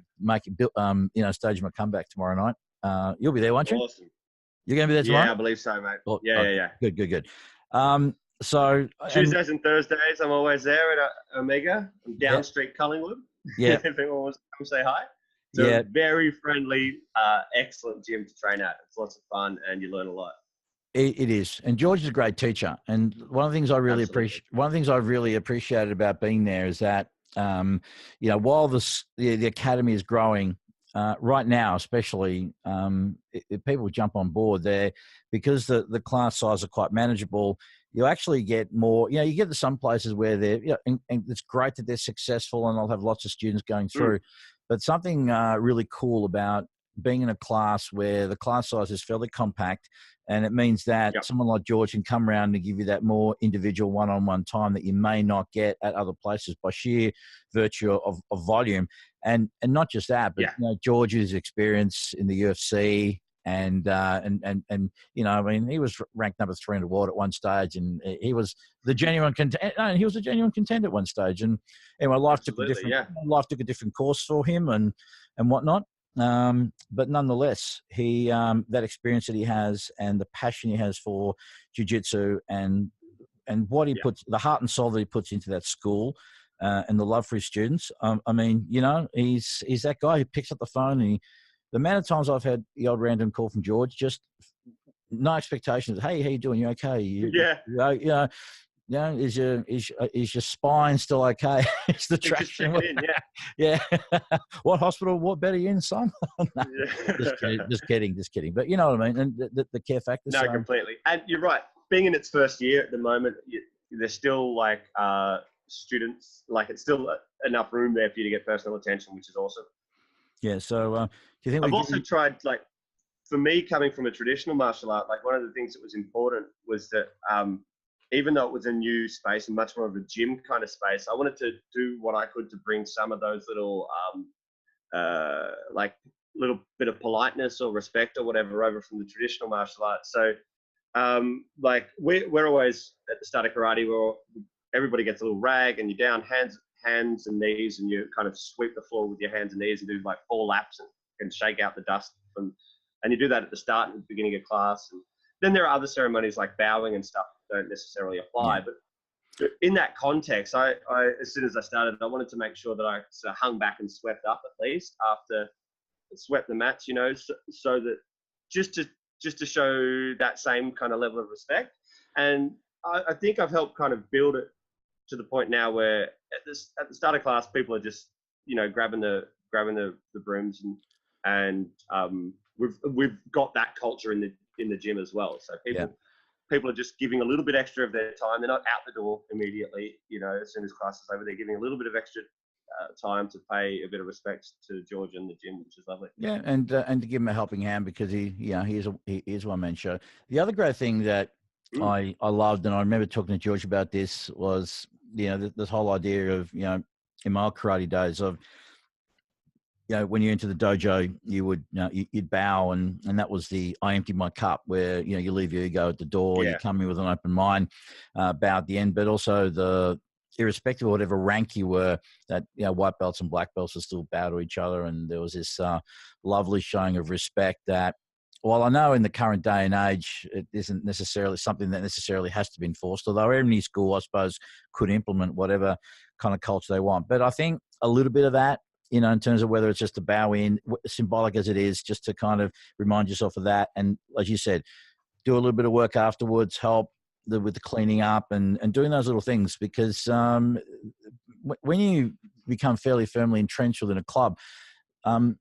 staging my comeback tomorrow night. You'll be there, won't you? Awesome. You're going to be there tomorrow? Yeah, I believe so, mate. Oh, yeah. Good. So Tuesdays and Thursdays, I'm always there at Omega. I'm down Street, Collingwood. Yeah. If anyone wants to come say hi. It's a very friendly, excellent gym to train at. It's lots of fun and you learn a lot. It is. And George is a great teacher. And one of the things I really appreciated about being there is that, while the academy is growing, right now, especially, if people jump on board there, because the class size are quite manageable, you actually get more, you get to some places where they're, and it's great that they're successful and they'll have lots of students going through. But something really cool about being in a class where the class size is fairly compact, and it means that someone like George can come around and give you that more individual one-on-one time that you may not get at other places by sheer virtue of volume. And not just that, but George's experience in the UFC and I mean, he was ranked number 3 in the world at one stage, and he was the genuine contender at one stage. And anyway, life took a different course for him and whatnot. But nonetheless, he that experience that he has and the passion he has for jiu-jitsu and what he puts, the heart and soul that he puts into that school, and the love for his students. I mean, he's that guy who picks up the phone, and the amount of times I've had the old random call from George, just no expectations. Hey, how you doing? You okay? Is your spine still okay? Is the traction? Yeah. What hospital? What bed are you in, son? No, just kidding. But you know what I mean. And the care factor. No, completely. And you're right. Being in its first year at the moment, there's still like students. Like it's still enough room there for you to get personal attention, which is awesome. Yeah. So do you think I've also tried, like, for me, coming from a traditional martial art, like one of the things that was important was that even though it was a new space and much more of a gym kind of space, I wanted to do what I could to bring some of those little, like little bit of politeness or respect or whatever over from the traditional martial arts. So, like we're always at the start of karate where everybody gets a little rag and you're down, hands hands and knees, and you kind of sweep the floor with your hands and knees and do like 4 laps and shake out the dust and you do that at the start and the beginning of class. And then there are other ceremonies like bowing and stuff that don't necessarily apply. Yeah. But in that context, I as soon as I started, I wanted to make sure that I sort of hung back and swept up at least after swept the mats, so that just to show that same kind of level of respect. And I think I've helped kind of build it to the point now where at the start of class, people are just, grabbing the brooms and we've got that culture in the gym as well. So people are just giving a little bit extra of their time. They're not out the door immediately, as soon as class is over. They're giving a little bit of extra time to pay a bit of respect to George and the gym, which is lovely. Yeah, and to give him a helping hand because he is one man show. The other great thing that I loved, and I remember talking to George about this, was this whole idea of in my old karate days of when you enter the dojo, you would you'd bow, and that was the I empty my cup, where you leave your ego at the door, you come in with an open mind, bow at the end, but also the irrespective of whatever rank you were, that white belts and black belts would still bow to each other, and there was this lovely showing of respect that, while I know in the current day and age it isn't necessarily something that necessarily has to be enforced, although every school I suppose could implement whatever kind of culture they want, but I think a little bit of that, in terms of whether it's just to bow in, symbolic as it is, just to kind of remind yourself of that, and as you said, do a little bit of work afterwards, help with the cleaning up and doing those little things, because when you become fairly firmly entrenched within a club,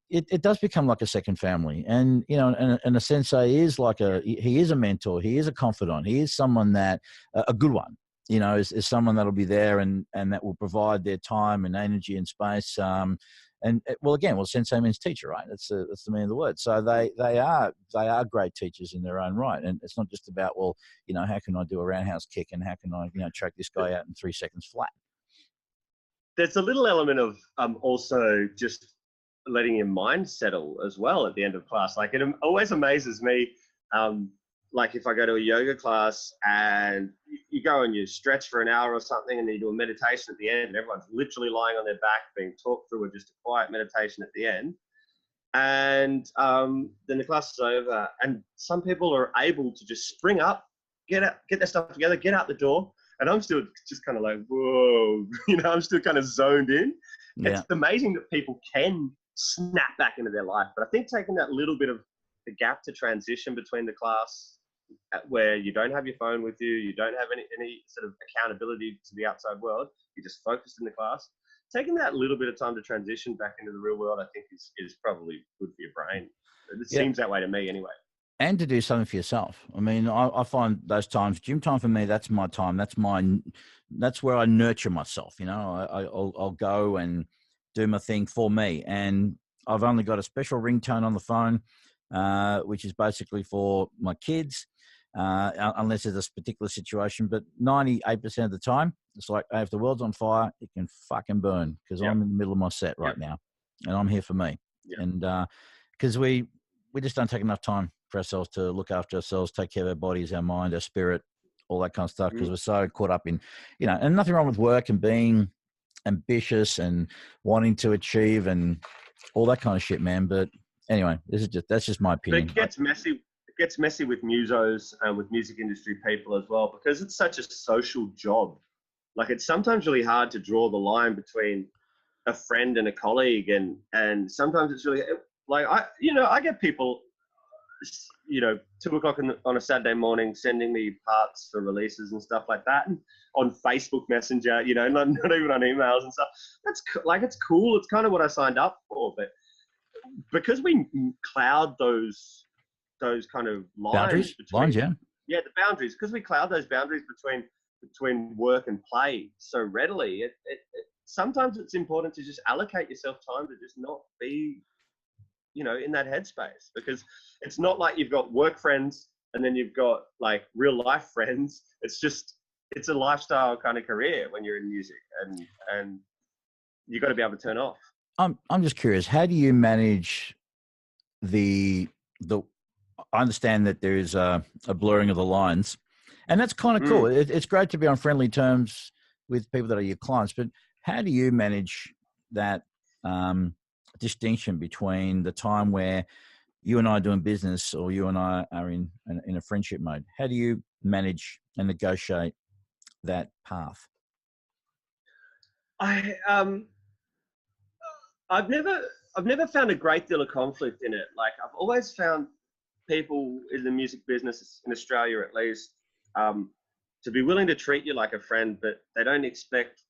it does become like a second family. And and a sensei is he is a mentor, he is a confidant, he is someone that a good one, is someone that'll be there and that will provide their time and energy and space. Sensei means teacher, right? That's the meaning of the word. So they are great teachers in their own right. And it's not just about, how can I do a roundhouse kick and how can I, track this guy out in 3 seconds flat? There's a little element of also just letting your mind settle as well at the end of class. Like, it always amazes me, like if I go to a yoga class and you go and you stretch for an hour or something and you do a meditation at the end and everyone's literally lying on their back being talked through, or just a quiet meditation at the end. And then the class is over and some people are able to just spring up, get their stuff together, get out the door. And I'm still just kind of like, whoa, I'm still kind of zoned in. Yeah. It's amazing that people can snap back into their life. But I think taking that little bit of the gap to transition between the class, where you don't have your phone with you don't have any sort of accountability to the outside world, you're just focused in the class. Taking that little bit of time to transition back into the real world, I think is probably good for your brain. It seems that way to me anyway. And to do something for yourself. I mean, I find those times, gym time for me, that's my time. That's where I nurture myself. I'll go and do my thing for me. And I've only got a special ringtone on the phone, which is basically for my kids, unless there's a particular situation. But 98% of the time, it's like, hey, if the world's on fire, it can fucking burn, because I'm in the middle of my set right now, and I'm here for me. And because we just don't take enough time for ourselves to look after ourselves, take care of our bodies, our mind, our spirit, all that kind of stuff, because we're so caught up in, and nothing wrong with work and being ambitious and wanting to achieve and all that kind of shit, man. But anyway, that's just my opinion. But it gets messy. It gets messy with musos and with music industry people as well, because it's such a social job. Like, it's sometimes really hard to draw the line between a friend and a colleague, and sometimes it's really like I get people, 2:00 on a Saturday morning sending me parts for releases and stuff like that, and on Facebook Messenger, not even on emails and stuff. That's it's cool. It's kind of what I signed up for, but because we cloud those kind of lines between, the boundaries, because we cloud those boundaries between work and play so readily, it sometimes it's important to just allocate yourself time to just not be in that headspace, because it's not like you've got work friends and then you've got like real life friends. It's a lifestyle kind of career when you're in music, and you got to be able to turn off. I'm just curious, how do you manage the I understand that there is a blurring of the lines, and that's kind of cool. It's great to be on friendly terms with people that are your clients, but How do you manage that distinction between the time where you and I are doing business, or you and I are in a friendship mode? How do you manage and negotiate that path? I I've never found a great deal of conflict in it. Like, I've always found people in the music business in Australia, at least, to be willing to treat you like a friend, but they don't expect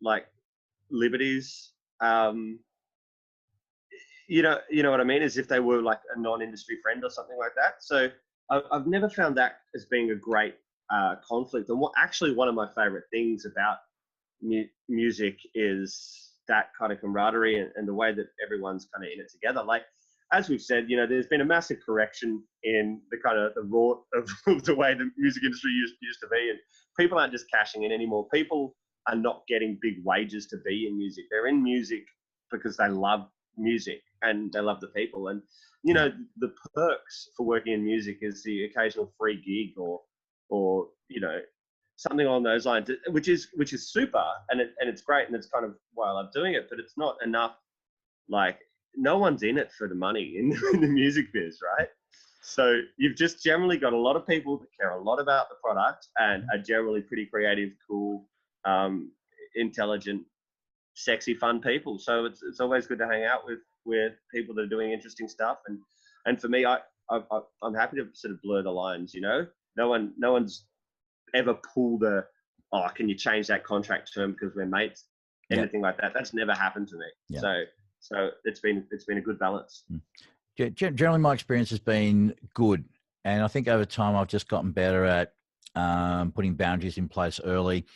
like liberties. You know what I mean? As if they were like a non-industry friend or something like that. So I've never found that as being a great conflict. And one of my favorite things about music is that kind of camaraderie, and the way that everyone's kind of in it together. Like, as we've said, there's been a massive correction in the kind of the raw of the way the music industry used to be, and people aren't just cashing in anymore. People are not getting big wages to be in music. They're in music because they love music and they love the people. And the perks for working in music is the occasional free gig, or something along those lines, which is super, and it's great, and it's kind of why I love doing it. But it's not enough. Like, no one's in it for the money in the music biz, right? So you've just generally got a lot of people that care a lot about the product and are generally pretty creative, cool, intelligent, sexy, fun people. So it's always good to hang out with people that are doing interesting stuff. And for me, I'm happy to sort of blur the lines. No one's ever pulled can you change that contract term because we're mates? Anything like that. That's never happened to me. Yeah. So it's been a good balance. Generally, my experience has been good, and I think over time I've just gotten better at putting boundaries in place early.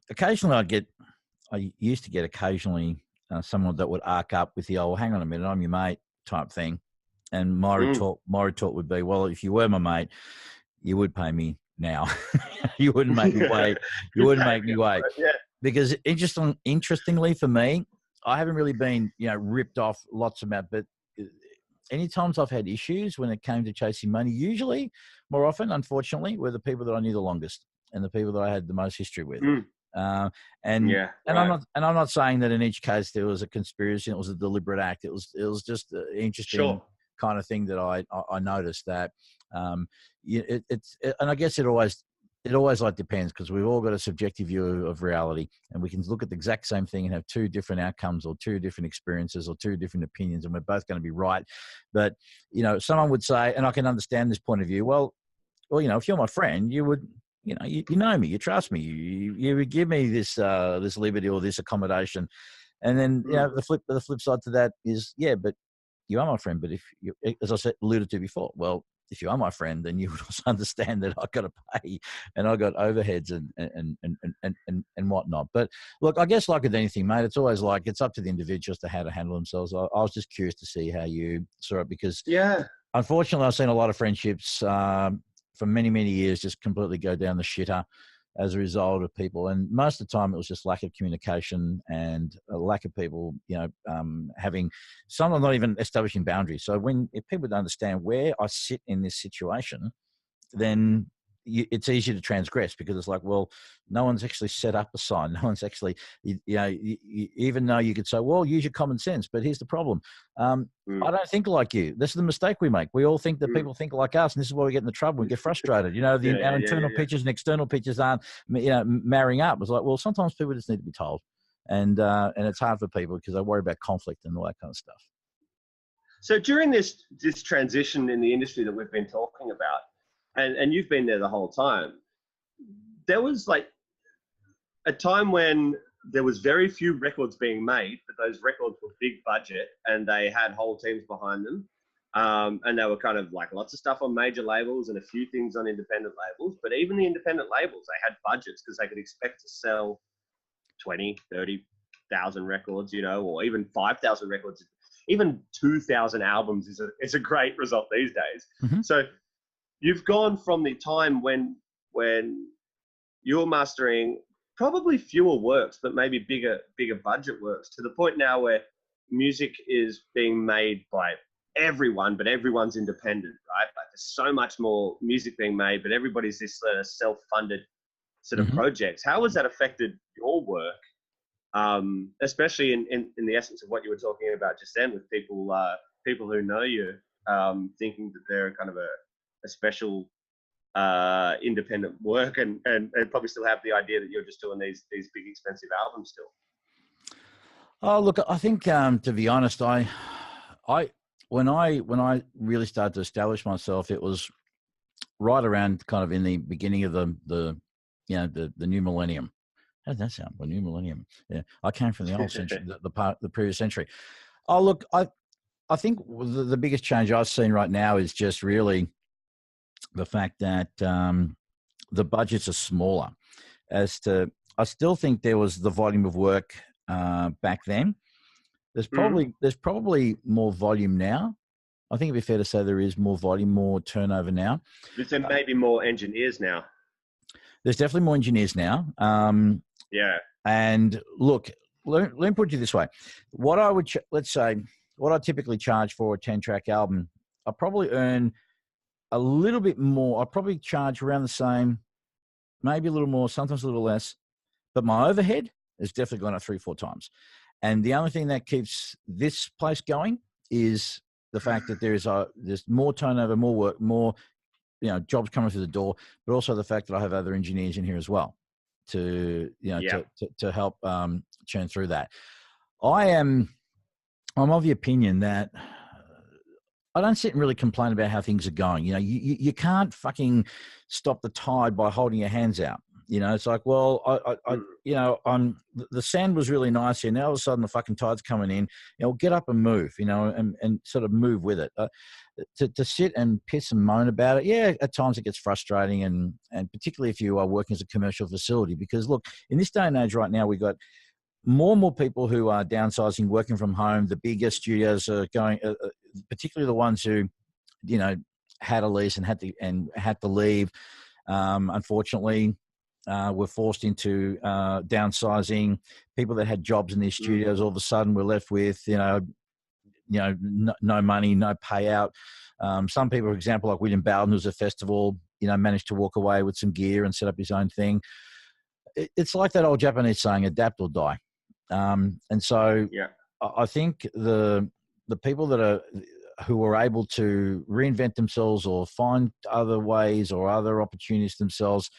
Occasionally, I used to get someone that would arc up with the old, "Hang on a minute, I'm your mate" type thing, and my retort would be, "Well, if you were my mate, you would pay me now. You wouldn't make me wait. You wouldn't make me wait." Yeah. Because interestingly for me, I haven't really been, ripped off lots about, but any times I've had issues when it came to chasing money, usually more often, unfortunately, were the people that I knew the longest and the people that I had the most history with. I'm not saying that in each case there was a conspiracy. It was a deliberate act. It was just an interesting kind of thing that I noticed that, and I guess it always like depends, because we've all got a subjective view of reality, and we can look at the exact same thing and have two different outcomes or two different experiences or two different opinions, and we're both going to be right. But, someone would say, and I can understand this point of view, well, if you're my friend, you would, you know me, you trust me, you would give me this liberty or this accommodation. And then, the flip side to that is, but you are my friend. But if you, as I said, alluded to before, well, if you are my friend, then you would also understand that I got to pay, and I got overheads and whatnot. But look, I guess like with anything, mate, it's always like it's up to the individual as to how to handle themselves. I was just curious to see how you saw it, because unfortunately, I've seen a lot of friendships for many, many years just completely go down the shitter as a result of people. And most of the time it was just lack of communication and a lack of people, having some not even establishing boundaries. So if people don't understand where I sit in this situation, then it's easy to transgress, because it's like, well, no one's actually set up a sign. No one's actually, even though you could say, well, use your common sense, but here's the problem. I don't think like you. This is the mistake we make. We all think that people think like us, and this is why we get in the trouble. We get frustrated. Our internal pictures and external pictures aren't, marrying up. It's like, well, sometimes people just need to be told, and it's hard for people because they worry about conflict and all that kind of stuff. So during this transition in the industry that we've been talking about, and you've been there the whole time, there was like a time when there was very few records being made, but those records were big budget and they had whole teams behind them. And they were kind of like lots of stuff on major labels and a few things on independent labels. But even the independent labels, they had budgets because they could expect to sell 20, 30,000 records, or even 5,000 records. Even 2,000 albums is a great result these days. Mm-hmm. So you've gone from the time when you're mastering probably fewer works, but maybe bigger budget works, to the point now where music is being made by everyone, but everyone's independent, right? Like, there's so much more music being made, but everybody's this self-funded sort of projects. How has that affected your work especially in the essence of what you were talking about just then, with people who know you, thinking that they're kind of a special independent work, and probably still have the idea that you're just doing these big expensive albums still. Oh, look, I think to be honest, when I really started to establish myself, it was right around kind of in the beginning of the new millennium. How does that sound? The new millennium. Yeah, I came from the old century, the previous century. Oh, look, I think the biggest change I've seen right now is just really the fact that the budgets are smaller. I still think there was the volume of work back then. There's probably more volume now. I think it'd be fair to say there is more volume, more turnover now. There may be more engineers now. There's definitely more engineers now. Yeah. And look, let me put it this way. What I would, let's say, what I typically charge for a 10-track album, I probably earn a little bit more. I probably charge around the same, maybe a little more, sometimes a little less. But my overhead has definitely gone up 3-4 times. And the only thing that keeps this place going is the fact that there's more turnover, more work, more jobs coming through the door, but also the fact that I have other engineers in here as well to help churn through that. I'm of the opinion that I don't sit and really complain about how things are going. You can't fucking stop the tide by holding your hands out. It's like, well, the sand was really nice here. Now all of a sudden the fucking tide's coming in. Get up and move, and sort of move with it. To sit and piss and moan about it, yeah, at times it gets frustrating, and particularly if you are working as a commercial facility. Because look, in this day and age right now, we've got more and more people who are downsizing, working from home. The bigger studios are going, particularly the ones who, had a lease and had to leave. Unfortunately, were forced into downsizing. People that had jobs in these studios all of a sudden were left with, no money, no payout. Some people, for example, like William Bowden, who's a festival, managed to walk away with some gear and set up his own thing. It's like that old Japanese saying, adapt or die. And so I think the people who are able to reinvent themselves or find other ways or other opportunities themselves,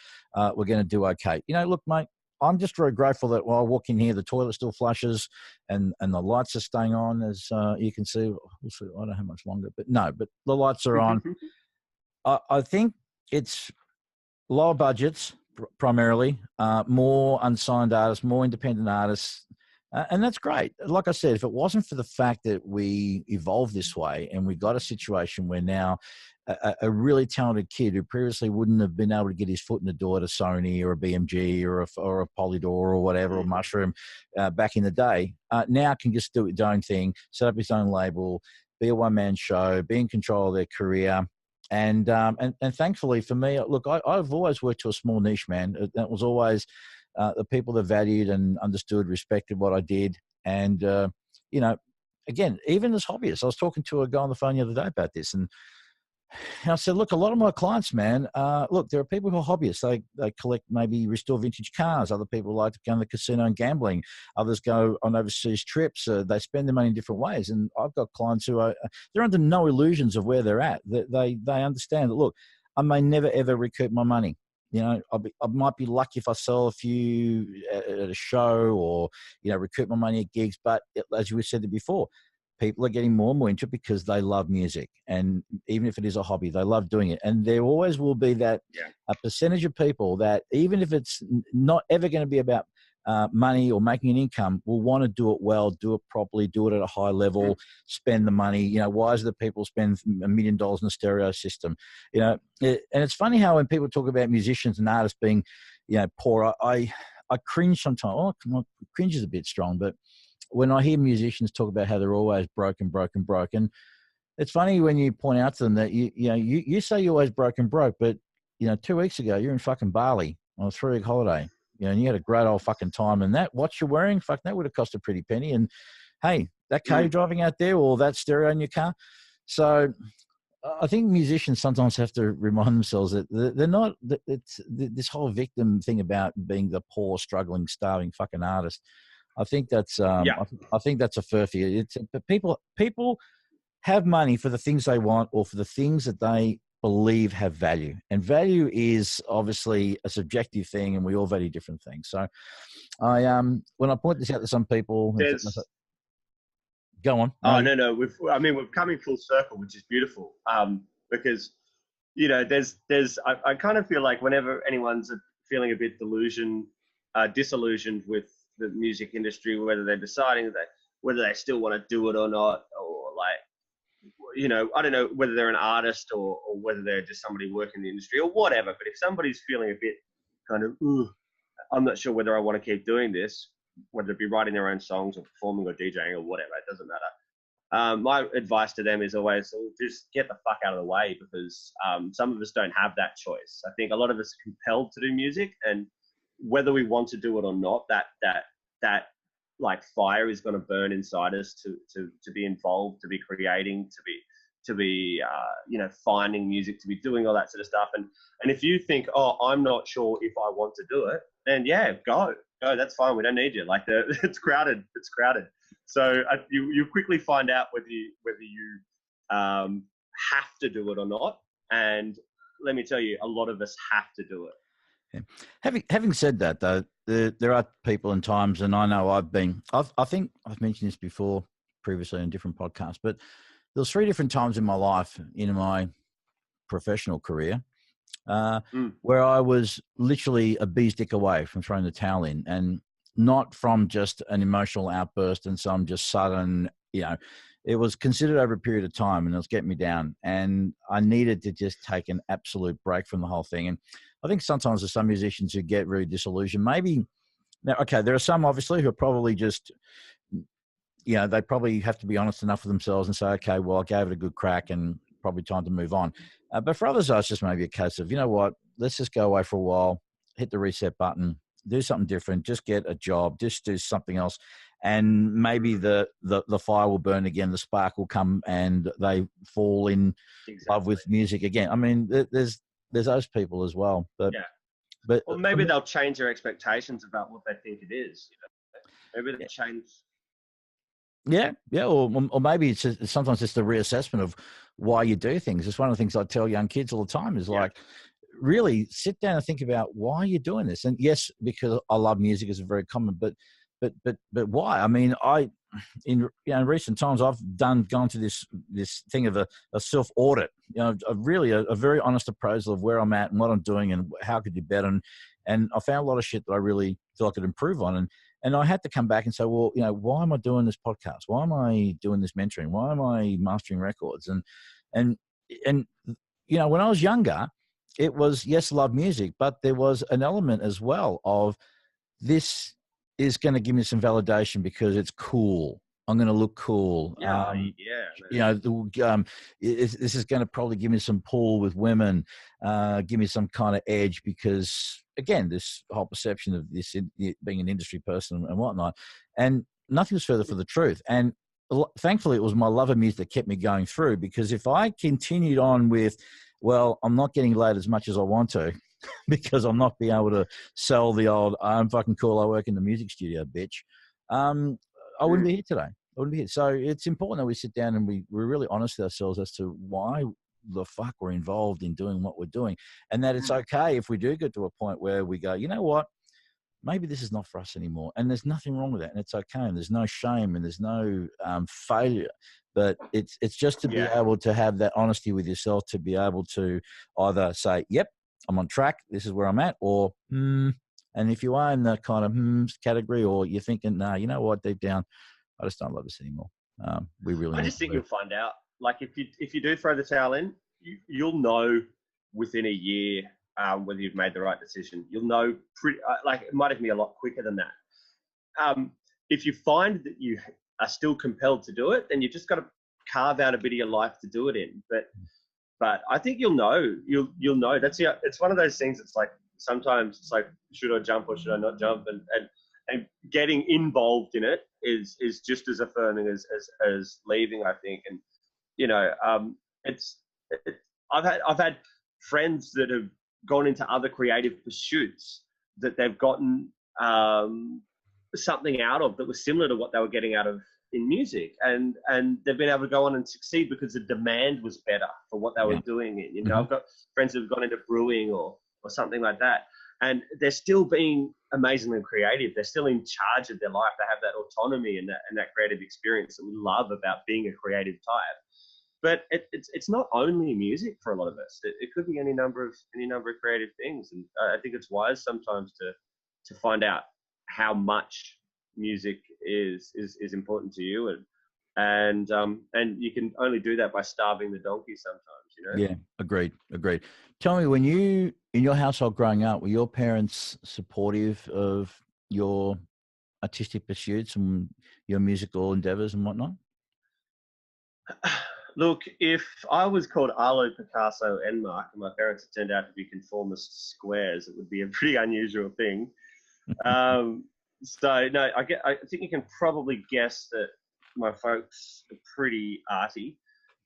we're going to do okay. Look, mate, I'm just very grateful that while I walk in here, the toilet still flushes and the lights are staying on, as you can see. I don't know how much longer, but the lights are on. I think it's lower budgets primarily, more unsigned artists, more independent artists. And that's great. Like I said, if it wasn't for the fact that we evolved this way and we got a situation where now a really talented kid who previously wouldn't have been able to get his foot in the door at a Sony or a BMG or a Polydor or whatever, or Mushroom back in the day, now can just do his own thing, set up his own label, be a one-man show, be in control of their career. And thankfully for me, look, I've always worked to a small niche, man. That was always the people that valued and understood, respected what I did. And, again, even as hobbyists, I was talking to a guy on the phone the other day about this. And I said, look, a lot of my clients, man, look, there are people who are hobbyists. They collect, maybe restore vintage cars. Other people like to go in the casino and gambling. Others go on overseas trips. They spend their money in different ways. And I've got clients who they're under no illusions of where they're at. They understand that, look, I may never, ever recoup my money. I might be lucky if I sell a few at a show or, recoup my money at gigs. But as you said before, people are getting more and more into it because they love music. And even if it is a hobby, they love doing it. And there always will be that a percentage of people that, even if it's not ever going to be about money or making an income, will want to do it well, do it properly, do it at a high level, spend the money. Why is it people spend $1 million in a stereo system? And it's funny how when people talk about musicians and artists being, poor, I cringe sometimes. Oh, cringe is a bit strong, but when I hear musicians talk about how they're always broken, it's funny when you point out to them that you say you're always broke, but 2 weeks ago you're in fucking Bali on a 3-week holiday, and you had a great old fucking time, and that watch you're wearing, fuck, that would have cost a pretty penny. And hey, that car you're driving out there, or that stereo in your car. So I think musicians sometimes have to remind themselves that they're not. It's this whole victim thing about being the poor, struggling, starving fucking artist. I think that's Yeah. I think that's a furphy. It's but people have money for the things they want or for the things that they believe have value. And value is obviously a subjective thing, and we all value different things. So I when I point this out to some people, There's go on. Oh no, we're coming full circle, which is beautiful. Because I kind of feel like whenever anyone's feeling a bit disillusioned with the music industry, whether they're deciding that whether they still want to do it or not, or like, I don't know whether they're an artist or whether they're just somebody working in the industry or whatever. But if somebody's feeling a bit kind of, ooh, I'm not sure whether I want to keep doing this, whether it be writing their own songs or performing or DJing or whatever, it doesn't matter. My advice to them is always just get the fuck out of the way, because some of us don't have that choice. I think a lot of us are compelled to do music, and whether we want to do it or not, that like fire is going to burn inside us to be involved, to be creating, to be finding music, to be doing all that sort of stuff. And if you think, oh, I'm not sure if I want to do it, then yeah, go. That's fine. We don't need you. Like it's crowded. So you quickly find out whether you have to do it or not. And let me tell you, a lot of us have to do it. Yeah. Having said that, though, there are people and times, and I know I think I've mentioned this before previously in different podcasts, but there was 3 different times in my life, in my professional career, where I was literally a bee's dick away from throwing the towel in, and not from just an emotional outburst and some just sudden, it was considered over a period of time, and it was getting me down, and I needed to just take an absolute break from the whole thing. And I think sometimes there's some musicians who get really disillusioned. Maybe now, okay, there are some obviously who are probably just, they probably have to be honest enough with themselves and say, okay, well, I gave it a good crack and probably time to move on. But for others, it's just maybe a case of, you know what, let's just go away for a while, hit the reset button, do something different, just get a job, just do something else. And maybe the fire will burn again, the spark will come, and they fall in love with music again. I mean, there's those people as well. But or maybe they'll change their expectations about what they think it is. Maybe they'll change. Yeah, or maybe it's sometimes it's the reassessment of why you do things. It's one of the things I tell young kids all the time is like, really sit down and think about why you're doing this. And yes, because I love music is very common, but why? I mean, in recent times I've gone to this thing of a self audit. Really a very honest appraisal of where I'm at and what I'm doing and how I could do better. And I found a lot of shit that I really feel I could improve on. And I had to come back and say, well, why am I doing this podcast? Why am I doing this mentoring? Why am I mastering records? And when I was younger, it was, yes, love music, but there was an element as well of this is going to give me some validation because it's cool. I'm going to look cool. This is going to probably give me some pull with women, give me some kind of edge because, again, this whole perception of this being an industry person and whatnot, and nothing was further from the truth. And thankfully, it was my love of music that kept me going through, because if I continued on with, well, I'm not getting laid as much as I want to because I'm not being able to sell the old, I'm fucking cool, I work in the music studio, bitch. I wouldn't be here today. I wouldn't be here. So it's important that we sit down and we're really honest with ourselves as to why the fuck we're involved in doing what we're doing. And that it's okay if we do get to a point where we go, you know what, maybe this is not for us anymore. And there's nothing wrong with that. And it's okay. And there's no shame and there's no failure. But it's just to be able to have that honesty with yourself, to be able to either say, yep, I'm on track, this is where I'm at, or and if you are in that kind of category, or you're thinking, nah, you know what, deep down, I just don't love this anymore. We really. I just think you'll find out. Like if you do throw the towel in, you'll know within a year whether you've made the right decision. You'll know pretty. Like it might even be a lot quicker than that. If you find that you are still compelled to do it, then you've just got to carve out a bit of your life to do it in. But I think you'll know. You'll know. It's one of those things. It's like sometimes it's like, should I jump or should I not jump? And getting involved in it is just as affirming as leaving, I think. And I've had friends that have gone into other creative pursuits that they've gotten something out of that was similar to what they were getting out of in music, and they've been able to go on and succeed because the demand was better for what they were doing. You know, I've got friends who've gone into brewing or something like that, and they're still being amazingly creative. They're still in charge of their life. They have that autonomy and that creative experience that we love about being a creative type. But it's not only music for a lot of us. It could be any number of creative things, and I think it's wise sometimes to find out how much music is important to you, and you can only do that by starving the donkey sometimes, you know. Yeah, agreed. Tell me, when you, in your household growing up, were your parents supportive of your artistic pursuits and your musical endeavors and whatnot? Look, if I was called Arlo Picasso Enmark and my parents had turned out to be conformist squares, it would be a pretty unusual thing. So no, I think you can probably guess that my folks are pretty arty.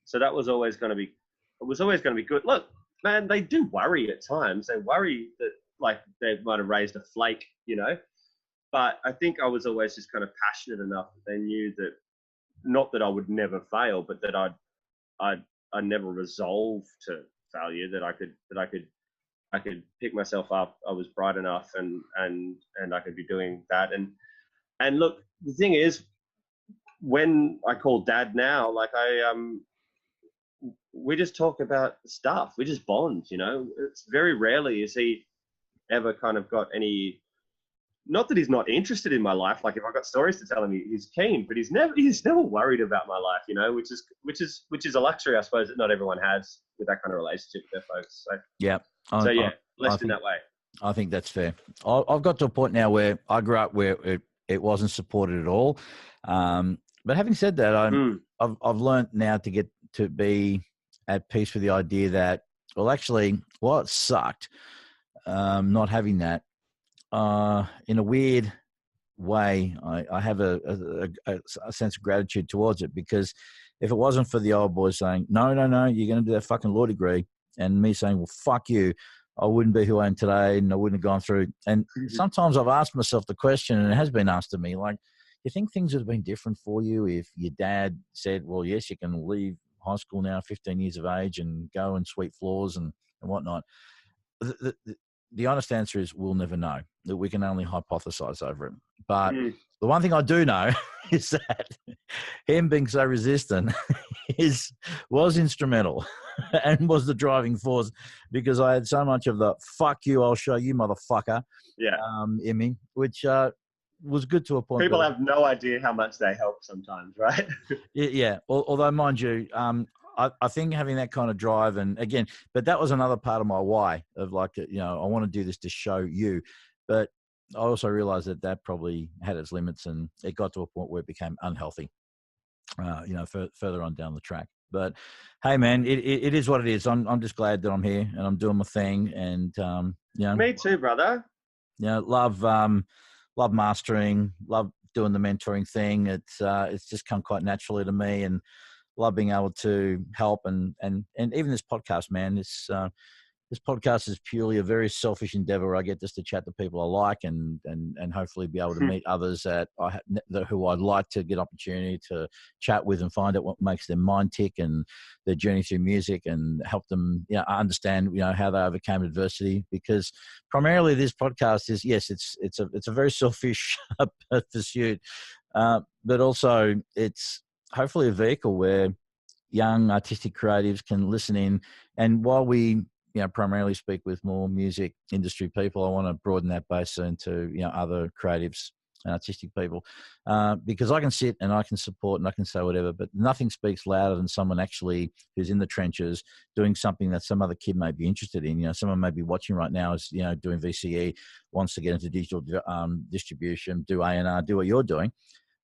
So that was always going to be, good. Look, man, they do worry at times. They worry that like they might have raised a flake, you know. But I think I was always just kind of passionate enough that they knew that, not that I would never fail, but that I never resolved to failure. That I could pick myself up. I was bright enough, and I could be doing that. And look, the thing is, when I call Dad now, like we just talk about stuff. We just bond, you know. It's very rarely is he ever kind of got any. Not that he's not interested in my life. Like if I've got stories to tell him, he's keen, but he's never worried about my life, you know, which is a luxury, I suppose, that not everyone has with that kind of relationship with their folks. So yeah, blessed in that way. I think that's fair. I've got to a point now where I grew up where it wasn't supported at all. But having said that, I've learned now to get to be at peace with the idea that, well, actually, it sucked not having that. In a weird way, I have a sense of gratitude towards it, because if it wasn't for the old boys saying, no, you're going to do that fucking law degree, and me saying, well, fuck you, I wouldn't be who I am today, and I wouldn't have gone through. And sometimes I've asked myself the question, and it has been asked of me, like, you think things would have been different for you if your dad said, well, yes, you can leave high school now, 15 years of age, and go and sweep floors and whatnot? The honest answer is we'll never know. That we can only hypothesize over it. But the one thing I do know is that him being so resistant was instrumental and was the driving force, because I had so much of the "fuck you, I'll show you, motherfucker" in me, which was good to a point. People have no idea how much they help sometimes, right? Yeah. Although, mind you, I think having that kind of drive, and again, but that was another part of my why of like, you know, I want to do this to show you. But I also realized that probably had its limits, and it got to a point where it became unhealthy, you know, further on down the track. But hey, man, it is what it is. I'm just glad that I'm here and I'm doing my thing. And, you know, me too, brother. You know, love mastering, love doing the mentoring thing. It's just come quite naturally to me, and love being able to help and even this podcast, man. This podcast is purely a very selfish endeavor where I get just to chat to people I like and hopefully be able to meet others who I'd like to get opportunity to chat with and find out what makes their mind tick and their journey through music, and help them, you know, understand, you know, how they overcame adversity. Because primarily this podcast is, yes, it's a very selfish pursuit, but also it's hopefully a vehicle where young artistic creatives can listen in. And while we, you know, primarily speak with more music industry people, I want to broaden that base into, you know, other creatives and artistic people, because I can sit and I can support and I can say whatever, but nothing speaks louder than someone actually who's in the trenches doing something that some other kid may be interested in. You know, someone may be watching right now is, you know, doing VCE, wants to get into digital distribution, do A&R, do what you're doing.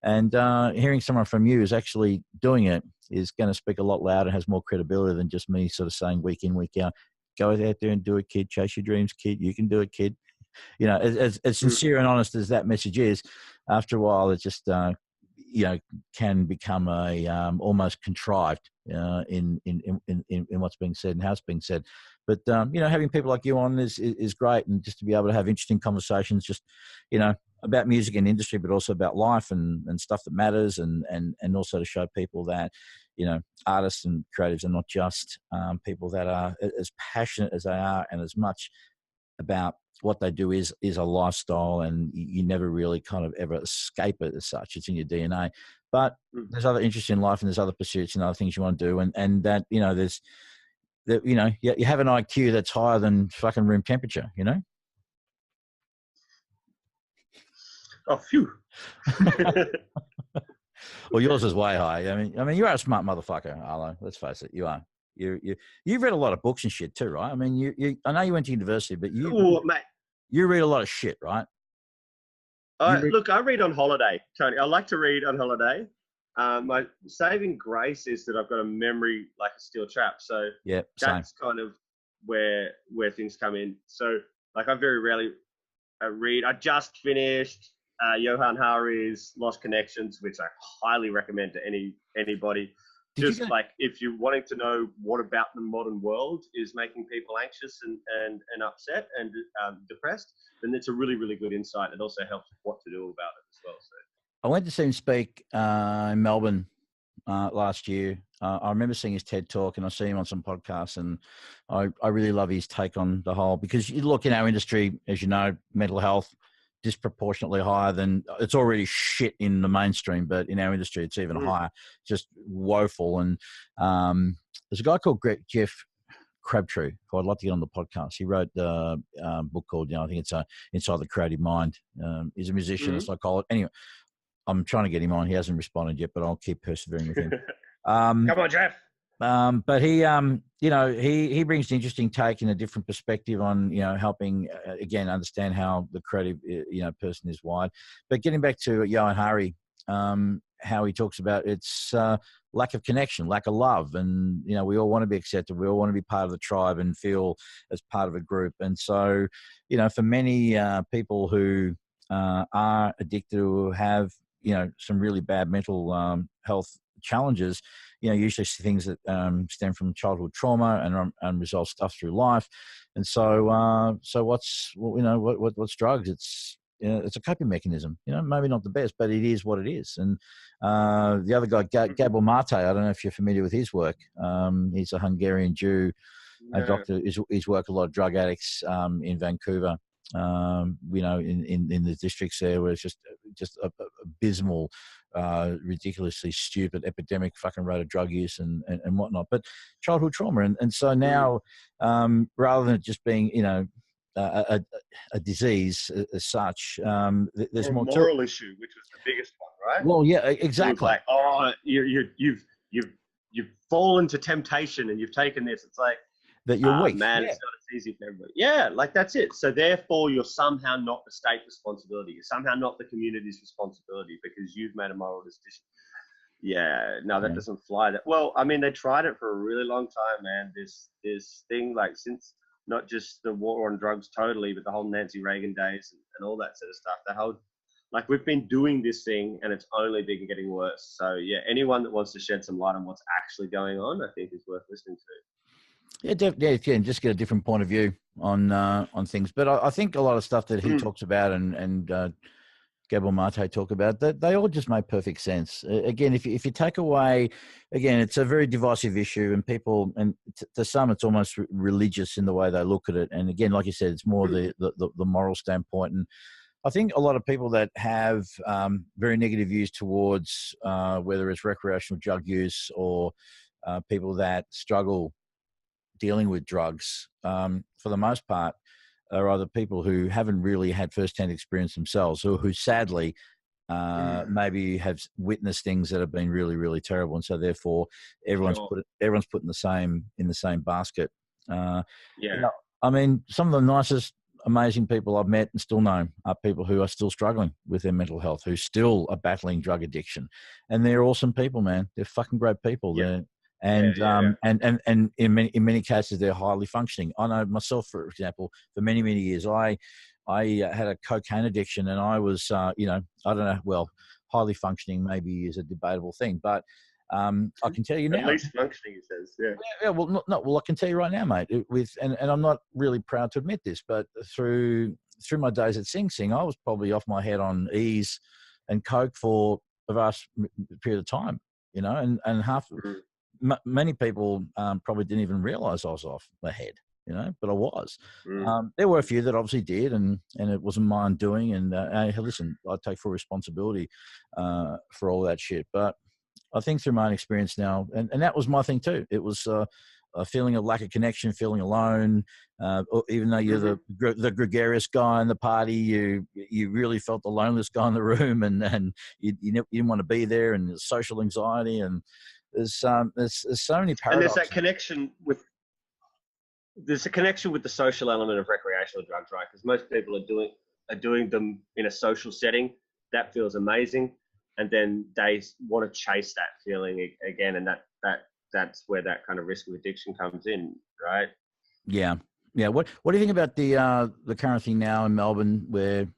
And hearing someone from you who's actually doing it is going to speak a lot louder, has more credibility than just me sort of saying week in, week out, go out there and do it, kid. Chase your dreams, kid. You can do it, kid. You know, as sincere and honest as that message is, after a while, it just, you know, can become a almost contrived in what's being said and how it's being said. But you know, having people like you on is great, and just to be able to have interesting conversations, just you know, about music and industry, but also about life and stuff that matters, and also to show people that you know, artists and creatives are not just people that are as passionate as they are, and as much about what they do is a lifestyle, and you never really kind of ever escape it as such. It's in your DNA. But there's other interests in life, and there's other pursuits and other things you want to do, and that you know, there's that you know, you have an IQ that's higher than fucking room temperature. You know. Oh, phew. Well, yours is way high. I mean, you are a smart motherfucker, Arlo. Let's face it, you are. You've read a lot of books and shit too, right? I mean, I know you went to university, but Mate. You read a lot of shit, right? Look, I read on holiday, Tony. I like to read on holiday. My saving grace is that I've got a memory like a steel trap. So yeah, that's kind of where things come in. So like I very rarely read. I just finished Johan Hari's Lost Connections, which I highly recommend to anybody. Just like if you're wanting to know what about the modern world is making people anxious and upset and depressed, then it's a really, really good insight. It also helps with what to do about it as well. So I went to see him speak in Melbourne last year. I remember seeing his TED talk, and I see him on some podcasts, and I really love his take on the whole, because you look in our industry, as you know, mental health disproportionately higher than it's already shit in the mainstream, but in our industry it's even higher, just woeful. And there's a guy called Jeff Crabtree who I'd love to get on the podcast. He wrote a book called, you know, I think it's Inside the Creative Mind. He's a musician, a psychologist. Anyway, I'm trying to get him on. He hasn't responded yet, but I'll keep persevering with him. Come on, Jeff. But he, you know, he brings an interesting take and a different perspective on, you know, helping again understand how the creative, you know, person is wired. But getting back to Johan Hari, how he talks about it's lack of connection, lack of love, and you know, we all want to be accepted, we all want to be part of the tribe and feel as part of a group. And so, you know, for many people who are addicted or have, you know, some really bad mental health challenges, you know, usually things that stem from childhood trauma and unresolved stuff through life. And so, what's drugs? It's, you know, it's a coping mechanism. You know, maybe not the best, but it is what it is. And the other guy, Gabor Mate, I don't know if you're familiar with his work. He's a Hungarian Jew, a doctor. He's worked a lot of drug addicts in Vancouver. You know, in the districts there, where it's just abysmal, ridiculously stupid epidemic fucking rate of drug use and whatnot, but childhood trauma. And so now, rather than it just being, you know, a disease as such, there's more moral issue, which was the biggest one, right? Well, yeah, exactly. Like, oh, you've fallen to temptation and you've taken this. It's like, that you're weak. Man, it's not as easy for everybody. Yeah, like that's it. So therefore, you're somehow not the state responsibility. You're somehow not the community's responsibility because you've made a moral decision. Yeah, no, that doesn't fly. Well, I mean, they tried it for a really long time, man. This thing, like, since not just the war on drugs totally, but the whole Nancy Reagan days and all that sort of stuff. The whole, like, we've been doing this thing and it's only been getting worse. So yeah, anyone that wants to shed some light on what's actually going on, I think is worth listening to. Yeah, definitely. Just get a different point of view on things. But I think a lot of stuff that he talks about and Gabor Mate talk about, that they all just make perfect sense. Again, if you take away, again, it's a very divisive issue, and people, and to some, it's almost religious in the way they look at it. And again, like you said, it's more the moral standpoint. And I think a lot of people that have very negative views towards whether it's recreational drug use or people that struggle dealing with drugs, for the most part, are either people who haven't really had first-hand experience themselves, or who sadly maybe have witnessed things that have been really, really terrible, and so therefore everyone's put in the same basket. You know, I mean, some of the nicest, amazing people I've met and still know are people who are still struggling with their mental health, who still are battling drug addiction, and they're awesome people, man. They're fucking great people. Yeah. And in many cases they're highly functioning. I know myself, for example, for many years I had a cocaine addiction, and I was you know, I don't know, well, highly functioning maybe is a debatable thing, but I can tell you At now. least functioning, he says. Yeah. Yeah, well, well, I can tell you right now, mate. And I'm not really proud to admit this, but through my days at Sing Sing, I was probably off my head on ease and coke for a vast period of time, you know, and many people probably didn't even realize I was off my head, you know, but I was. There were a few that obviously did, and it wasn't my undoing. And hey, listen, I take full responsibility for all that shit, but I think through my own experience now, and that was my thing too. It was a feeling of lack of connection, feeling alone. Even though you're the gregarious guy in the party, you really felt the loneliest guy in the room, and you didn't want to be there, and there's social anxiety, and there's so many paradoxes. And there's a connection with the social element of recreational drugs, right? Because most people are doing them in a social setting. That feels amazing. And then they want to chase that feeling again, and that's where that kind of risk of addiction comes in, right? Yeah. What do you think about the current thing now in Melbourne, where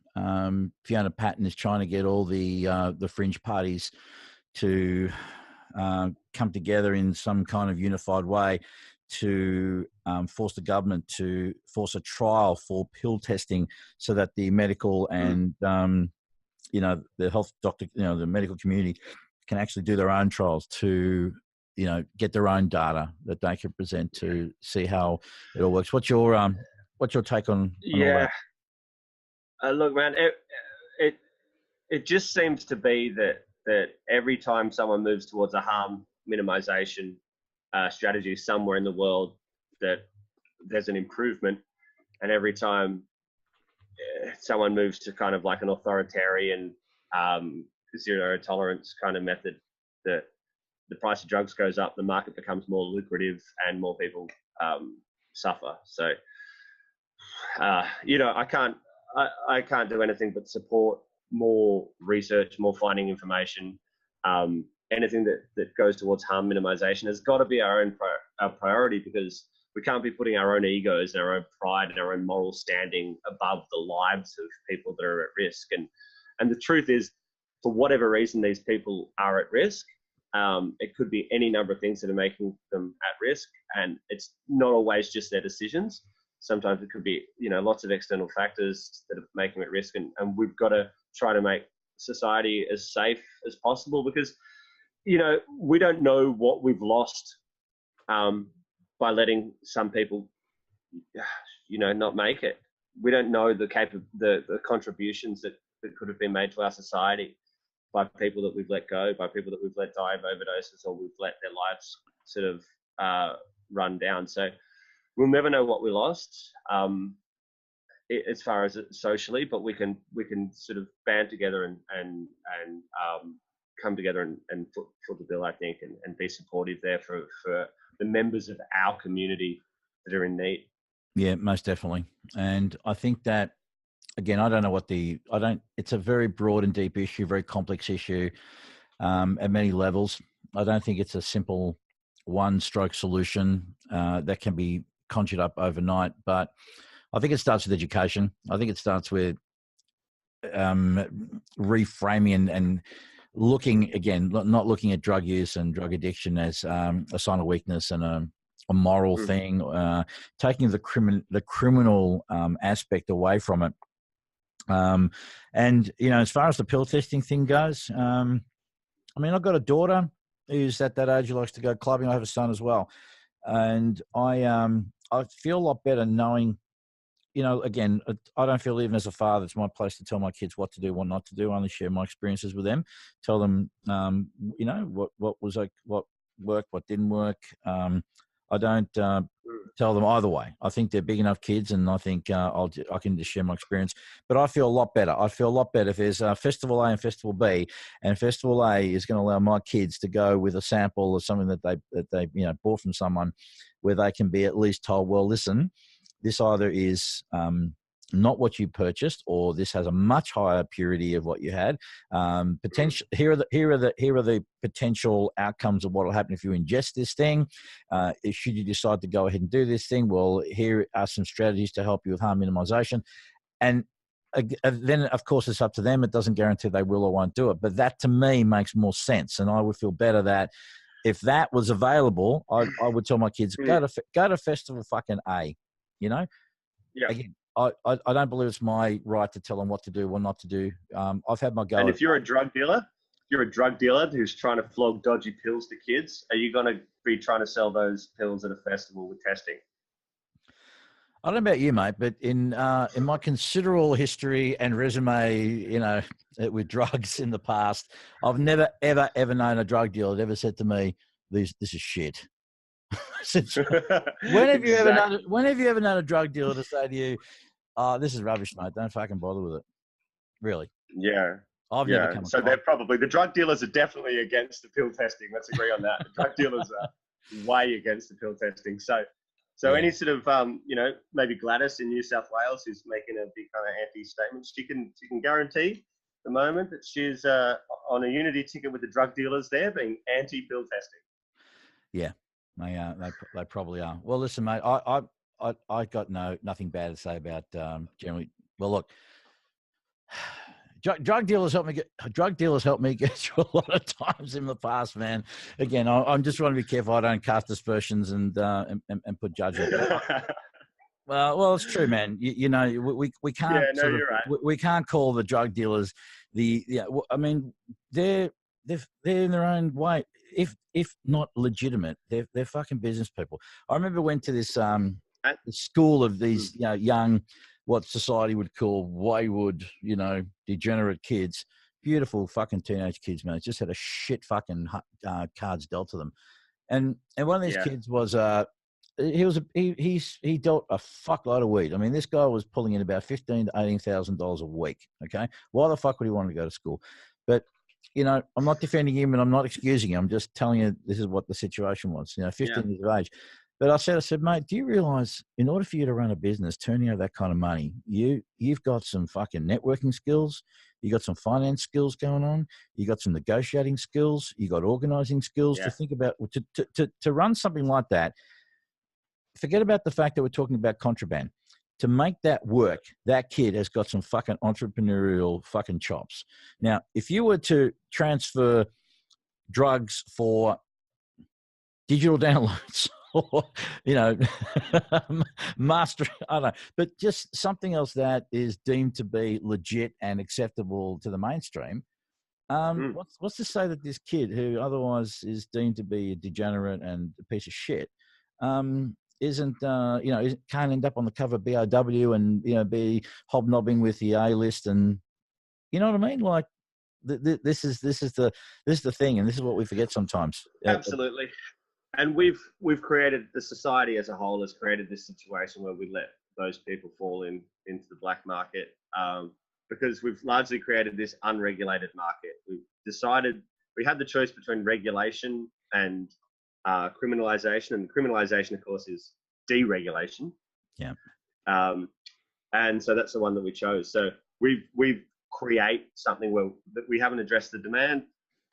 Fiona Patten is trying to get all the fringe parties to come together in some kind of unified way to force the government to force a trial for pill testing, so that the medical and the health doctor, the medical community can actually do their own trials to, get their own data that they can present to see how it all works. What's your take on all that? Look, man, it just seems to be that every time someone moves towards a harm minimization strategy somewhere in the world, that there's an improvement, and every time someone moves to kind of like an authoritarian zero tolerance kind of method, that the price of drugs goes up, the market becomes more lucrative, and more people suffer. So, I can't do anything but support more research, more finding information. Anything that goes towards harm minimization has got to be our priority, because we can't be putting our own egos and our own pride and our own moral standing above the lives of people that are at risk. And the truth is, for whatever reason these people are at risk, it could be any number of things that are making them at risk, and it's not always just their decisions. Sometimes it could be, lots of external factors that are making them at risk, and we've got to try to make society as safe as possible, because, we don't know what we've lost by letting some people, not make it. We don't know the contributions that could have been made to our society by people that we've let go, by people that we've let die of overdoses, or we've let their lives sort of run down. So we'll never know what we lost as far as socially, but we can sort of band together and come together and foot the bill, I think, and be supportive there for the members of our community that are in need. Yeah, most definitely. And I think that, again, it's a very broad and deep issue, very complex issue at many levels. I don't think it's a simple one-stroke solution that can be conjured up overnight, but I think it starts with education. I think it starts with reframing and looking, again, not looking at drug use and drug addiction as a sign of weakness and a moral thing, taking the criminal aspect away from it. And, as far as the pill testing thing goes, I've got a daughter who's at that age who likes to go clubbing. I have a son as well. And I feel a lot better knowing, again, I don't feel, even as a father, it's my place to tell my kids what to do, what not to do. I only share my experiences with them, tell them, what was like, what worked, what didn't work. I don't tell them either way. I think they're big enough kids, and I think I can just share my experience. But I feel a lot better. I feel a lot better if there's Festival A and Festival B, and Festival A is going to allow my kids to go with a sample of something that they bought from someone, where they can be at least told, well, listen, this either is not what you purchased, or this has a much higher purity of what you had. Potential. Here are the potential outcomes of what will happen if you ingest this thing. Should you decide to go ahead and do this thing, well, here are some strategies to help you with harm minimization. And then of course it's up to them. It doesn't guarantee they will or won't do it, but that to me makes more sense, and I would feel better that if that was available, I would tell my kids go to festival fucking A, you know. Yeah. Again, I don't believe it's my right to tell them what to do or not to do. I've had my go. And if you're a drug dealer, who's trying to flog dodgy pills to kids, are you going to be trying to sell those pills at a festival with testing? I don't know about you, mate, but in my considerable history and resume, you know, with drugs in the past, I've never, ever, ever known a drug dealer that ever said to me, this is shit. When have you ever known a drug dealer to say to you, oh, this is rubbish, mate, don't fucking bother with it? Really? Yeah. I've never come across. So they're probably, the drug dealers are definitely against the pill testing. Let's agree on that. The drug dealers are way against the pill testing. So any sort of, you know, maybe Gladys in New South Wales who's making a big kind of anti-statement, she can guarantee at the moment that she's on a unity ticket with the drug dealers there being anti-pill testing. Yeah, they probably are. Well, listen, mate, I got nothing bad to say about generally. Well, look, drug dealers helped me get through a lot of times in the past, man. Again, I'm just trying to be careful I don't cast aspersions and put judgment. Well, it's true, man. You know, we can't. Yeah, no, you're right. We can't call the drug dealers I mean, they're in their own way. If not legitimate, they're fucking business people. I remember went to this school of these young, what society would call wayward, you know, degenerate kids. Beautiful fucking teenage kids, man. Just had a shit fucking cards dealt to them, and one of these kids was he dealt a fuckload of weed. I mean, this guy was pulling in about $15,000 to $18,000 a week. Okay, why the fuck would he want to go to school? But you know, I'm not defending him and I'm not excusing him. I'm just telling you this is what the situation was. You know, 15 years of age. But I said, mate, do you realize in order for you to run a business, turning over that kind of money, you've got some fucking networking skills, you got some finance skills going on, you got some negotiating skills, you got organizing skills to think about to run something like that. Forget about the fact that we're talking about contraband. To make that work, that kid has got some fucking entrepreneurial fucking chops. Now, if you were to transfer drugs for digital downloads or, you know, master, I don't know, but just something else that is deemed to be legit and acceptable to the mainstream, what's to say that this kid who otherwise is deemed to be a degenerate and a piece of shit, can't end up on the cover of BOW and, you know, be hobnobbing with the A-list, and you know what I mean? Like this is the thing, and this is what we forget sometimes. Absolutely. And we've created, the society as a whole has created this situation where we let those people fall into the black market, because we've largely created this unregulated market. We've decided we had the choice between regulation and criminalization, and criminalization, of course, is deregulation. Yeah. And so that's the one that we chose. So we've create something where we haven't addressed the demand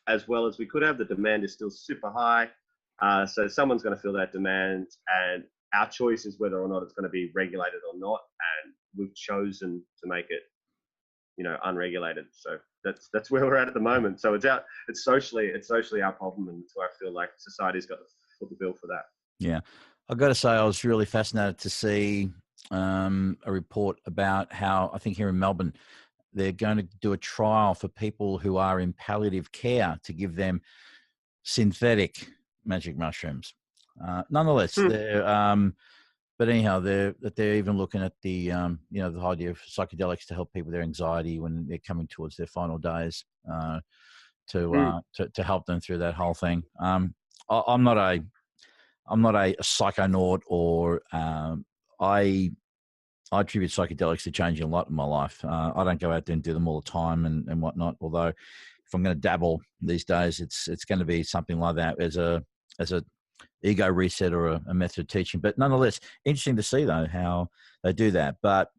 as well as we could have. The demand is still super high. So someone's going to fill that demand, and our choice is whether or not it's going to be regulated or not. And we've chosen to make it, you know, unregulated. So that's where we're at the moment. So it's socially our problem, and so I feel like society's got to foot the bill for that. Yeah, I've got to say I was really fascinated to see a report about how, I think here in Melbourne, they're going to do a trial for people who are in palliative care to give them synthetic magic mushrooms. Nonetheless, but anyhow, they're even looking at the the idea of psychedelics to help people with their anxiety when they're coming towards their final days, to help them through that whole thing. I'm not a psychonaut, or I attribute psychedelics to changing a lot in my life. I don't go out there and do them all the time and whatnot. Although, if I'm going to dabble these days, it's going to be something like that as a ego reset or a method of teaching. But nonetheless, interesting to see though how they do that. But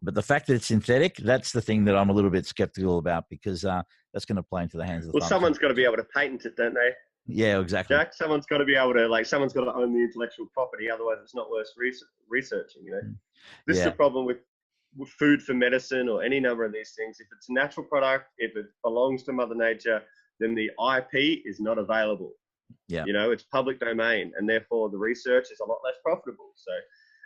the fact that it's synthetic, that's the thing that I'm a little bit skeptical about, because that's going to play into the hands of the someone's got to be able to patent it, don't they? Yeah, exactly. Jack, someone's got to be able to, someone's got to own the intellectual property. Otherwise, it's not worth researching, you know? This is the problem with food for medicine or any number of these things, if it's a natural product, if it belongs to Mother Nature, then the IP is not available. Yeah. You know, it's public domain, and therefore the research is a lot less profitable. So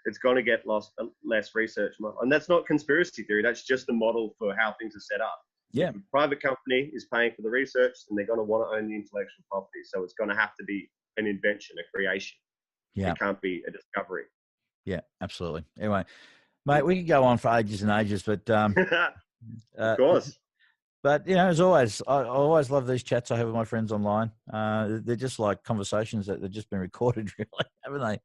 it's going to get less research. And that's not conspiracy theory. That's just the model for how things are set up. Yeah. If a private company is paying for the research, then they're going to want to own the intellectual property. So it's going to have to be an invention, a creation. Yeah. It can't be a discovery. Yeah, absolutely. Anyway, mate, we could go on for ages and ages, but of course. But you know, as always, I always love these chats I have with my friends online. They're just like conversations that they've just been recorded, really, haven't they?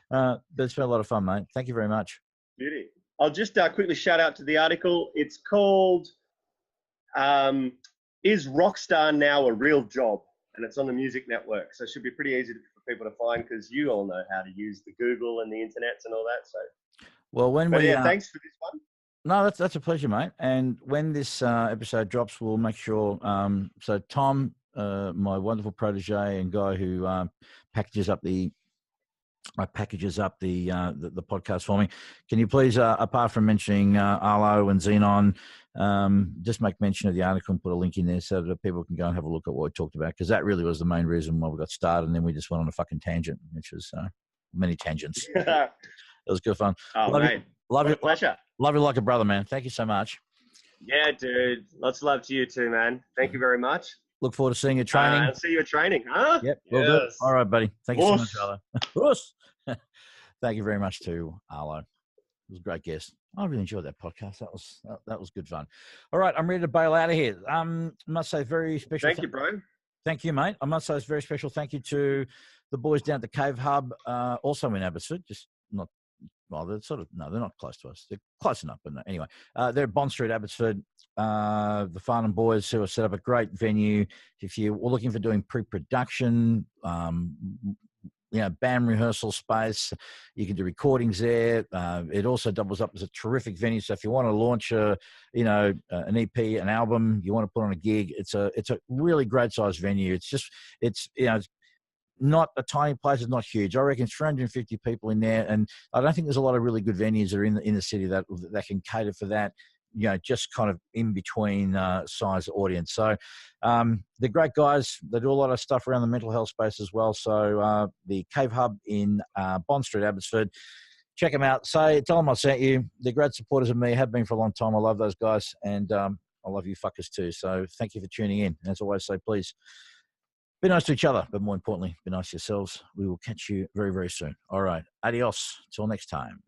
But it's been a lot of fun, mate. Thank you very much. Beauty. I'll just quickly shout out to the article. It's called "Is Rockstar Now a Real Job?" and it's on the Music Network, so it should be pretty easy for people to find because you all know how to use the Google and the internets and all that. So, well, thanks for this one. No, that's a pleasure, mate. And when this episode drops, we'll make sure. So Tom, my wonderful protege and guy who packages up the podcast for me, can you please, apart from mentioning Arlo and Xenon, just make mention of the article and put a link in there so that people can go and have a look at what we talked about, because that really was the main reason why we got started, and then we just went on a fucking tangent, which was many tangents. It was good fun. Oh, mate. Love you. Pleasure. Love you like a brother, man. Thank you so much. Yeah, dude. Lots of love to you too, man. Thank you very much. Look forward to seeing you training. I'll see you at training, huh? Yep. We'll do it. All right, buddy. Thank you so much, Arlo. Thank you very much to Arlo. It was a great guest. I really enjoyed that podcast. That was good fun. All right, I'm ready to bail out of here. I must say very special. Thank you, bro. Thank you, mate. I must say it's very special. Thank you to the boys down at the Cave Hub, also in Abbotsford, just not. Well, they're they're not close to us. They're close enough, but no. Anyway, they're at Bond Street, Abbotsford. The Farnham boys who have set up a great venue. If you were looking for doing pre-production, band rehearsal space, you can do recordings there. It also doubles up as a terrific venue. So if you want to launch an EP, an album, you want to put on a gig, it's a really great sized venue. It's not a tiny place. It's not huge. I reckon it's 350 people in there, and I don't think there's a lot of really good venues that are in the city that can cater for that. Just kind of in between size audience. So they're great guys. They do a lot of stuff around the mental health space as well. So the Cave Hub in Bond Street, Abbotsford. Check them out. Tell them I sent you. They're great supporters of me. Have been for a long time. I love those guys, and I love you fuckers too. So thank you for tuning in. And as always, say please. Be nice to each other, but more importantly, be nice to yourselves. We will catch you very, very soon. All right. Adios. Till next time.